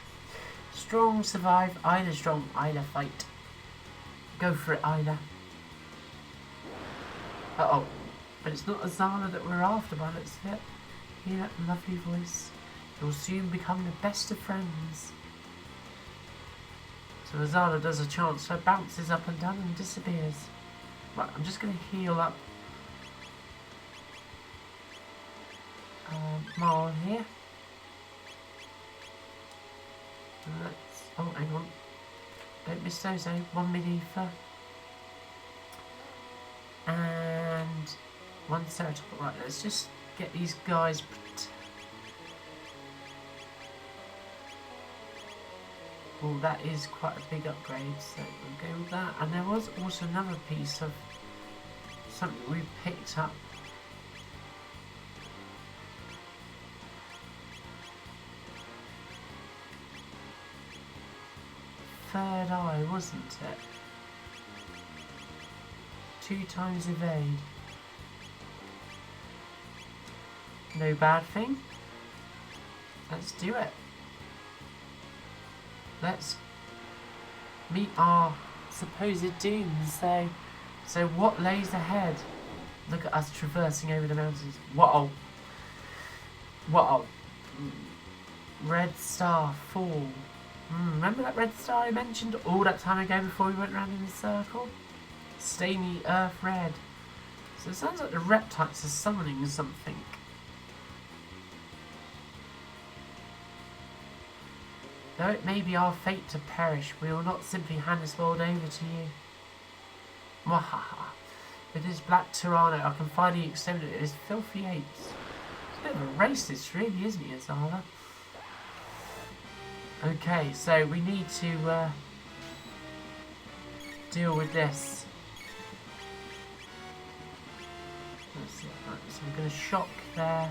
Strong survive. Ayla strong. Ayla fight. Go for it, Ayla. Uh-oh, but it's not Azala that we're after by looks of it. Hear that lovely voice. You'll soon become the best of friends. So Azala does a chance, so bounces up and down and disappears. Right, I'm just going to heal up Marl here. Let's, oh, hang on. Don't miss those, eh? 1 mid-ether. And 1 ceratops. Right, let's just get these guys. Well, that is quite a big upgrade, so we'll go with that. And there was also another piece of something we picked up. Third eye, wasn't it? 2 times evade. No bad thing. Let's do it. Let's meet our supposed doom. So what lays ahead? Look at us traversing over the mountains. Whoa. Whoa. Red star fall. Remember that red star I mentioned all that time ago before we went round in a circle? Stain the earth red. So it sounds like the reptiles are summoning something. Though it may be our fate to perish, we will not simply hand this world over to you. Mwahaha. With his black tyranno, I can finally exterminate his filthy apes. He's a bit of a racist, really, isn't he, Ayla? Okay, so we need to deal with this. Let's see. Right, so I'm going to shock there.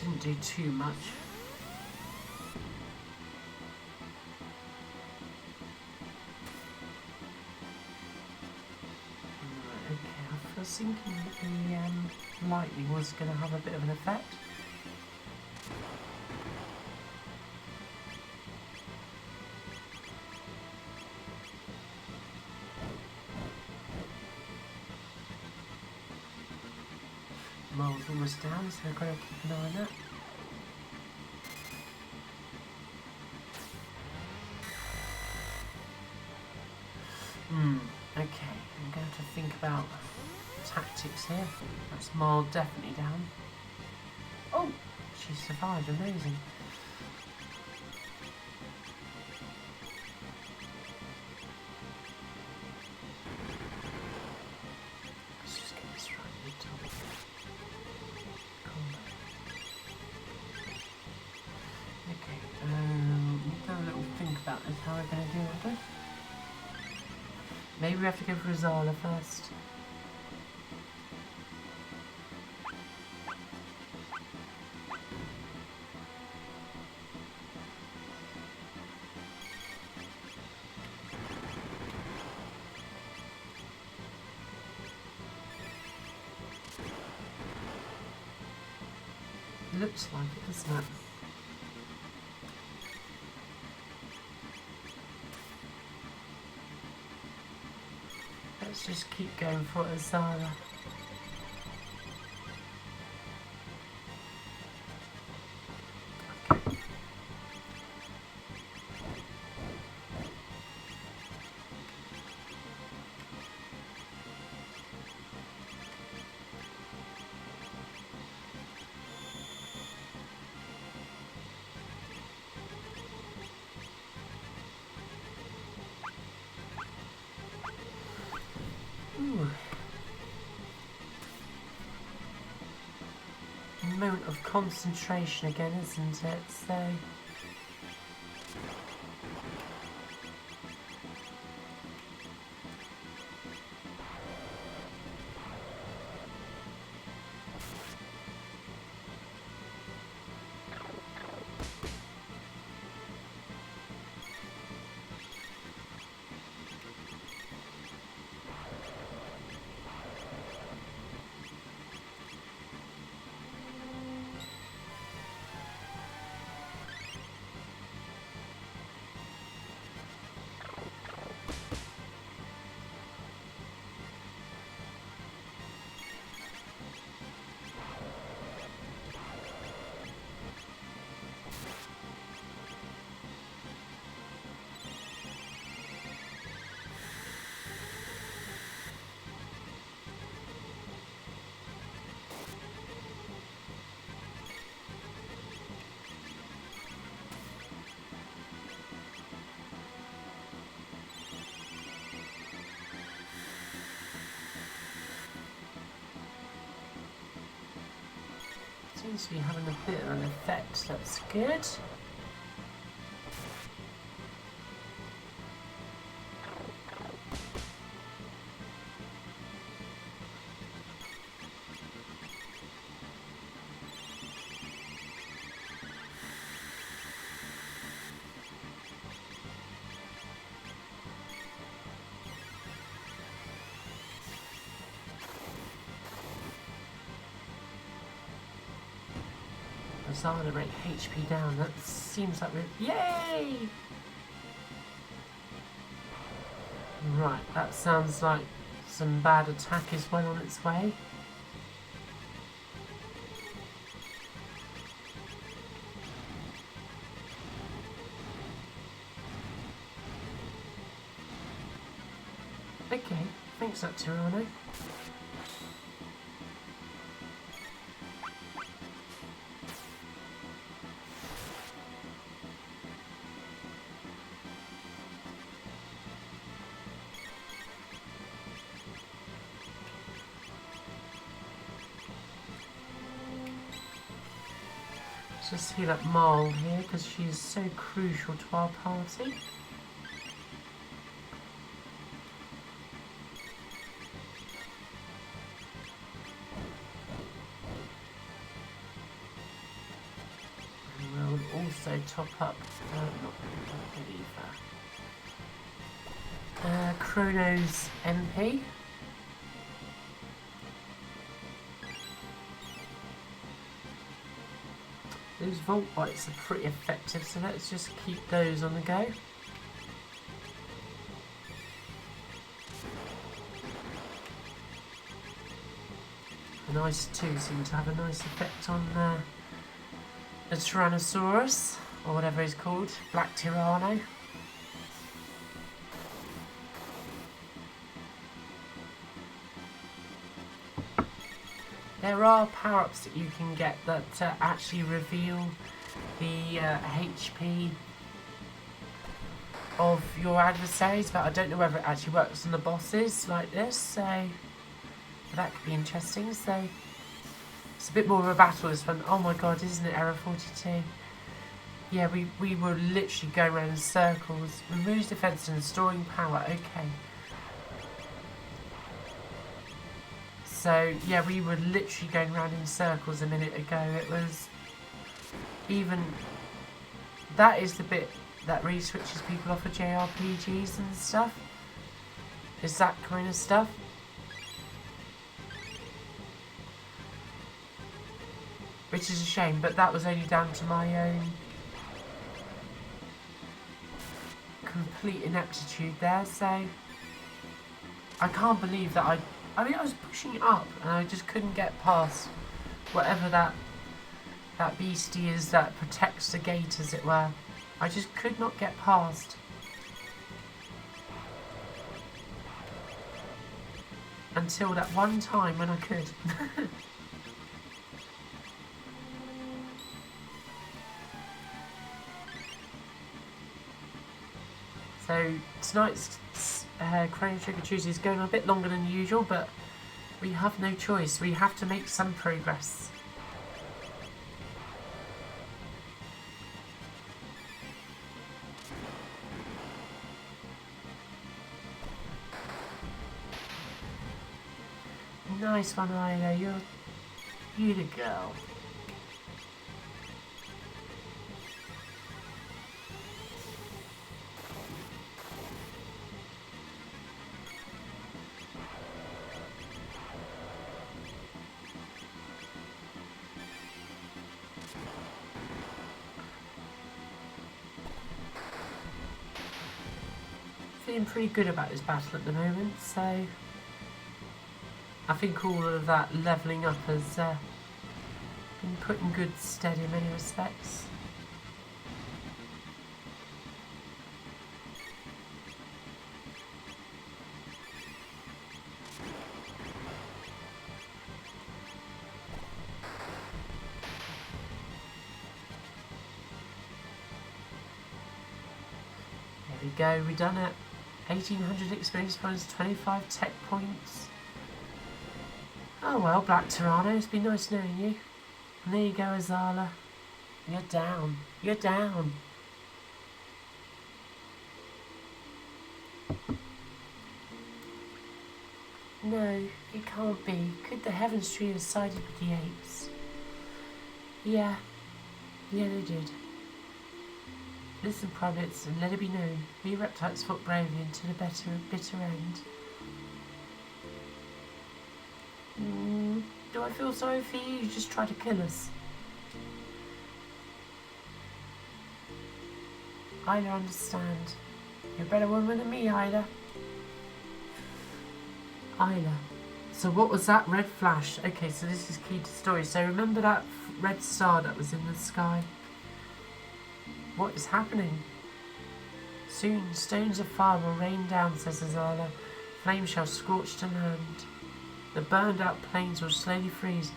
Didn't do too much. Okay, I was thinking that the lightning was going to have a bit of an effect. Mole's almost down, so I've got to keep an eye on that. Okay, I'm going to think about tactics here. That's Mole definitely down. Oh, she survived, amazing. Let's just get this right at the top. Okay, we'll have a little think about this, how we're going to deal with it. Maybe we have to go for Ayla first. Looks like it, doesn't it? Let's just keep going for Ayla. Moment of concentration again, isn't it? So seems to be having a bit of an effect. That's good. Ayla rate HP down. That seems like we're... Yay! Right, that sounds like some bad attack is well on its way. Okay, thanks that Tyranno. Just heal up Marl here because she is so crucial to our party. And we'll also top up, Chrono's MP. Those Volt Bites are pretty effective, so let's just keep those on the go. And Ice 2 seems to have a nice effect on the Tyrannosaurus, or whatever he's called, Black Tyranno. There are power-ups that you can get that actually reveal the HP of your adversaries, but I don't know whether it actually works on the bosses like this, so that could be interesting. So it's a bit more of a battle, this one. Oh my god, isn't it Error 42? Yeah, we were literally going around in circles. Removes defense and storing power, okay. So, yeah, we were literally going around in circles a minute ago. It was even... That is the bit that really switches people off of JRPGs and stuff. Is that kind of stuff. Which is a shame, but that was only down to my own complete ineptitude there, so... I can't believe that I mean, I was pushing it up, and I just couldn't get past whatever that beastie is that protects the gate, as it were. I just could not get past. Until that one time when I could. So, tonight's Chrono Trigger Tuesday is going a bit longer than usual, but we have no choice. We have to make some progress. Nice one, Ayla. You're the girl. Feeling pretty good about this battle at the moment, so I think all of that levelling up has been put in good stead in many respects. There we go, we've done it. 1800 experience points, 25 tech points. Oh well, Black Tyranno, it's been nice knowing you. And there you go, Azala. You're down. You're down. No, it can't be. Could the Heavens Tree have sided with the apes? Yeah. Yeah, they did. Listen, privates, and let it be known, we reptiles fought bravely until a bitter end. Do I feel sorry for you? You just tried to kill us. Ayla, understand. You're a better woman than me, Ayla. Ayla. So what was that red flash? Okay, so this is key to the story. So remember that red star that was in the sky? What is happening? Soon, stones of fire will rain down, says Ayla. Flames shall scorch the land. The burned out plains will slowly freeze,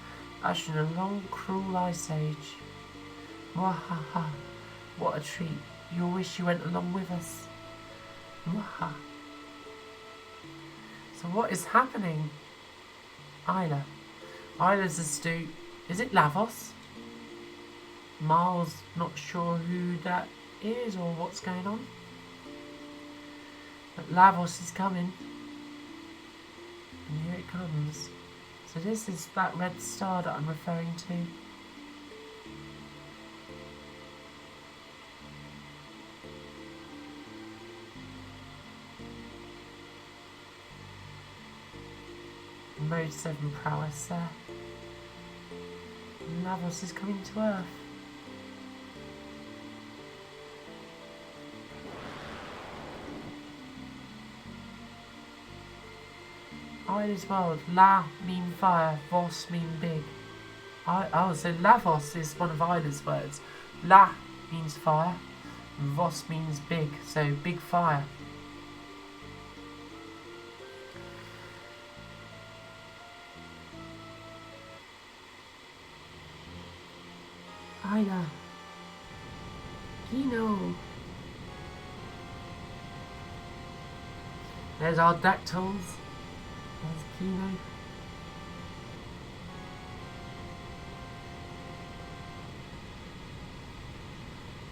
ushering a long, cruel ice age. Mwahaha. What a treat. You'll wish you went along with us. Mwaha. So what is happening? Ayla. Ayla's astute. Is it Lavos? Miles not sure who that is or what's going on. But Lavos is coming. And here it comes. So this is that red star that I'm referring to. Mode 7 prowess there. And Lavos is coming to Earth. Ayla's world. La mean fire, Vos mean big. Oh, so Lavos is one of Ayla's words. La means fire, and Vos means big, so big fire. Ayla. Kino. There's our dactyls. There's Kino.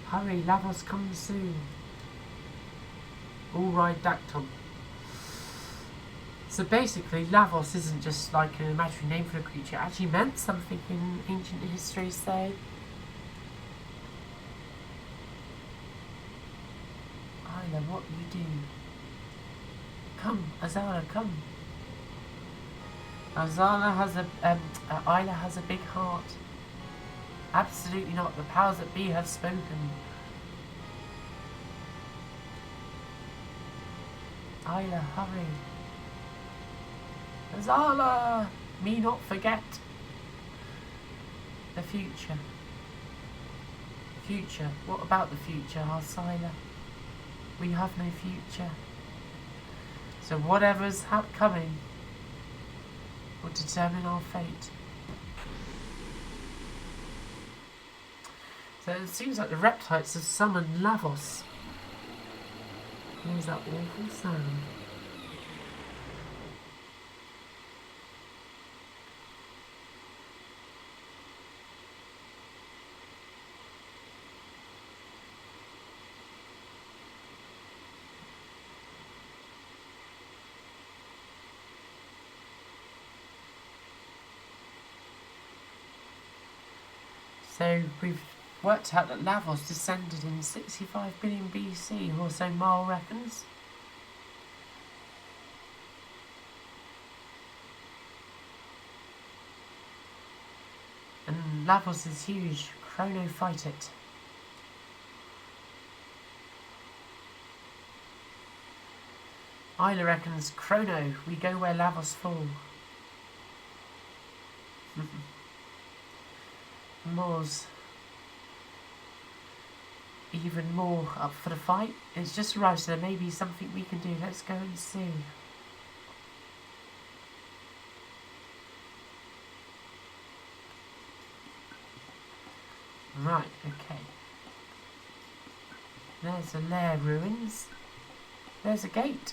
Hurry, Lavos comes soon. All right, dactyl. So basically, Lavos isn't just like an imaginary name for a creature. It actually meant something in ancient history, so... Ayla, what you do? Come, Azala, come. Ayla has a big heart. Absolutely not. The powers that be have spoken. Ayla, hurry. Azala! Me not forget. The future. Future. What about the future, Ayla? We have no future. So whatever's coming will determine our fate. So it seems like the reptiles have summoned Lavos. There's that awful sound. So we've worked out that Lavos descended in 65 billion BC, or so Marl reckons. And Lavos is huge. Chrono, fight it. Ayla reckons, Chrono, we go where Lavos fall. More's even more up for the fight. It's just arrived, so there may be something we can do. Let's go and see. Right, okay. There's the lair ruins. There's a gate.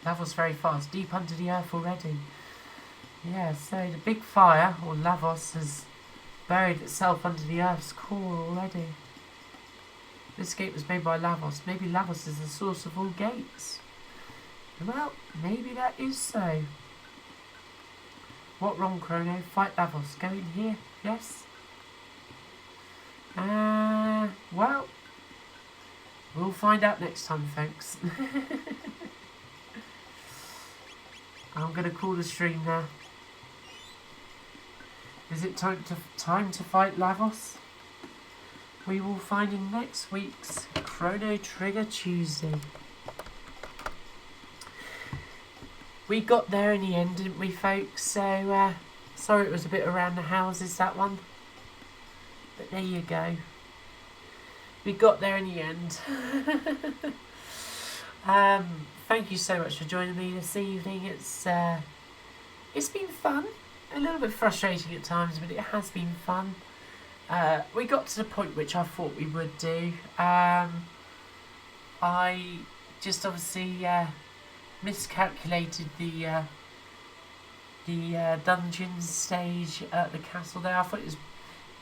Lavos very fast, deep under the earth already. Yeah, so the big fire, or Lavos, has buried itself under the earth's core already. This gate was made by Lavos. Maybe Lavos is the source of all gates. Well, maybe that is so. What wrong, Chrono? Fight Lavos. Go in here, yes? Well, we'll find out next time, folks. I'm going to call the stream now. Is it time to fight Lavos? We will find in next week's Chrono Trigger Tuesday. We got there in the end, didn't we, folks? So, sorry it was a bit around the houses, that one. But there you go. We got there in the end. Thank you so much for joining me this evening. It's been fun. A little bit frustrating at times, but it has been fun. We got to the point which I thought we would do. I just obviously miscalculated the dungeon stage at the castle there. I thought it was,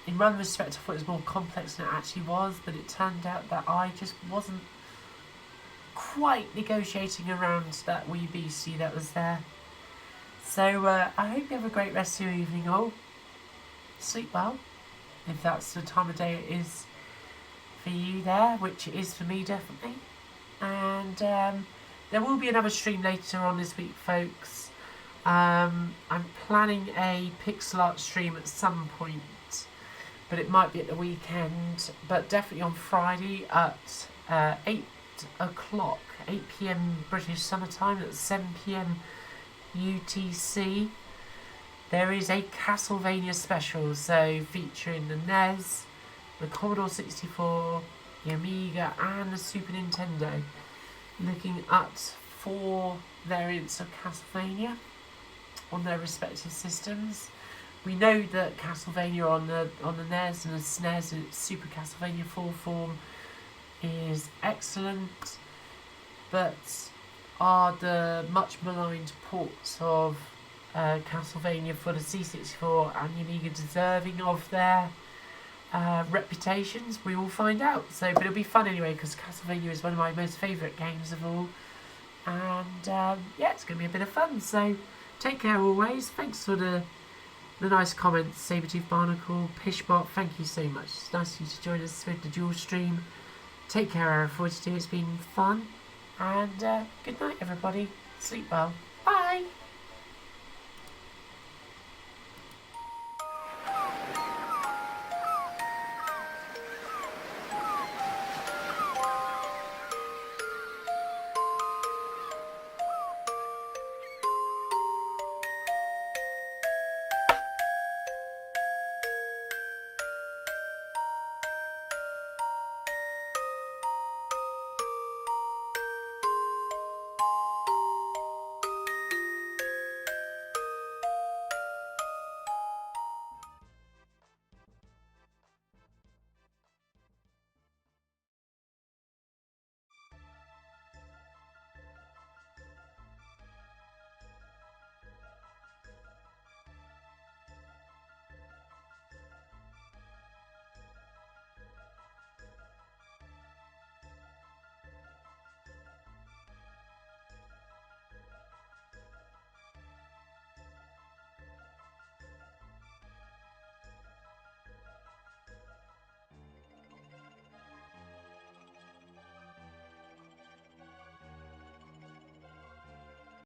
in one respect, I thought it was more complex than it actually was, but it turned out that I just wasn't quite negotiating around that wee beastie that was there. So I hope you have a great rest of your evening all. Sleep well, if that's the time of day it is for you there, which it is for me definitely. And there will be another stream later on this week, folks. I'm planning a pixel art stream at some point, but it might be at the weekend, but definitely on Friday at 8 o'clock, 8 PM British Summer Time, that's 7 PM UTC. There is a Castlevania special, so featuring the NES, the Commodore 64, the Amiga and the Super Nintendo, looking at 4 variants of Castlevania on their respective systems. We know that Castlevania on the NES and the SNES and Super Castlevania full form is excellent, but are the much maligned ports of Castlevania for the C64 and the Amiga deserving of their reputations? We will find out. So, but it'll be fun anyway, because Castlevania is one of my most favourite games of all, and yeah, it's going to be a bit of fun. So take care always. Thanks for the nice comments, Sabretooth Barnacle, Pishbot, thank you so much. It's nice of you to join us with the dual stream. Take care, Area 42, it's been fun. And good night, everybody. Sleep well. Bye.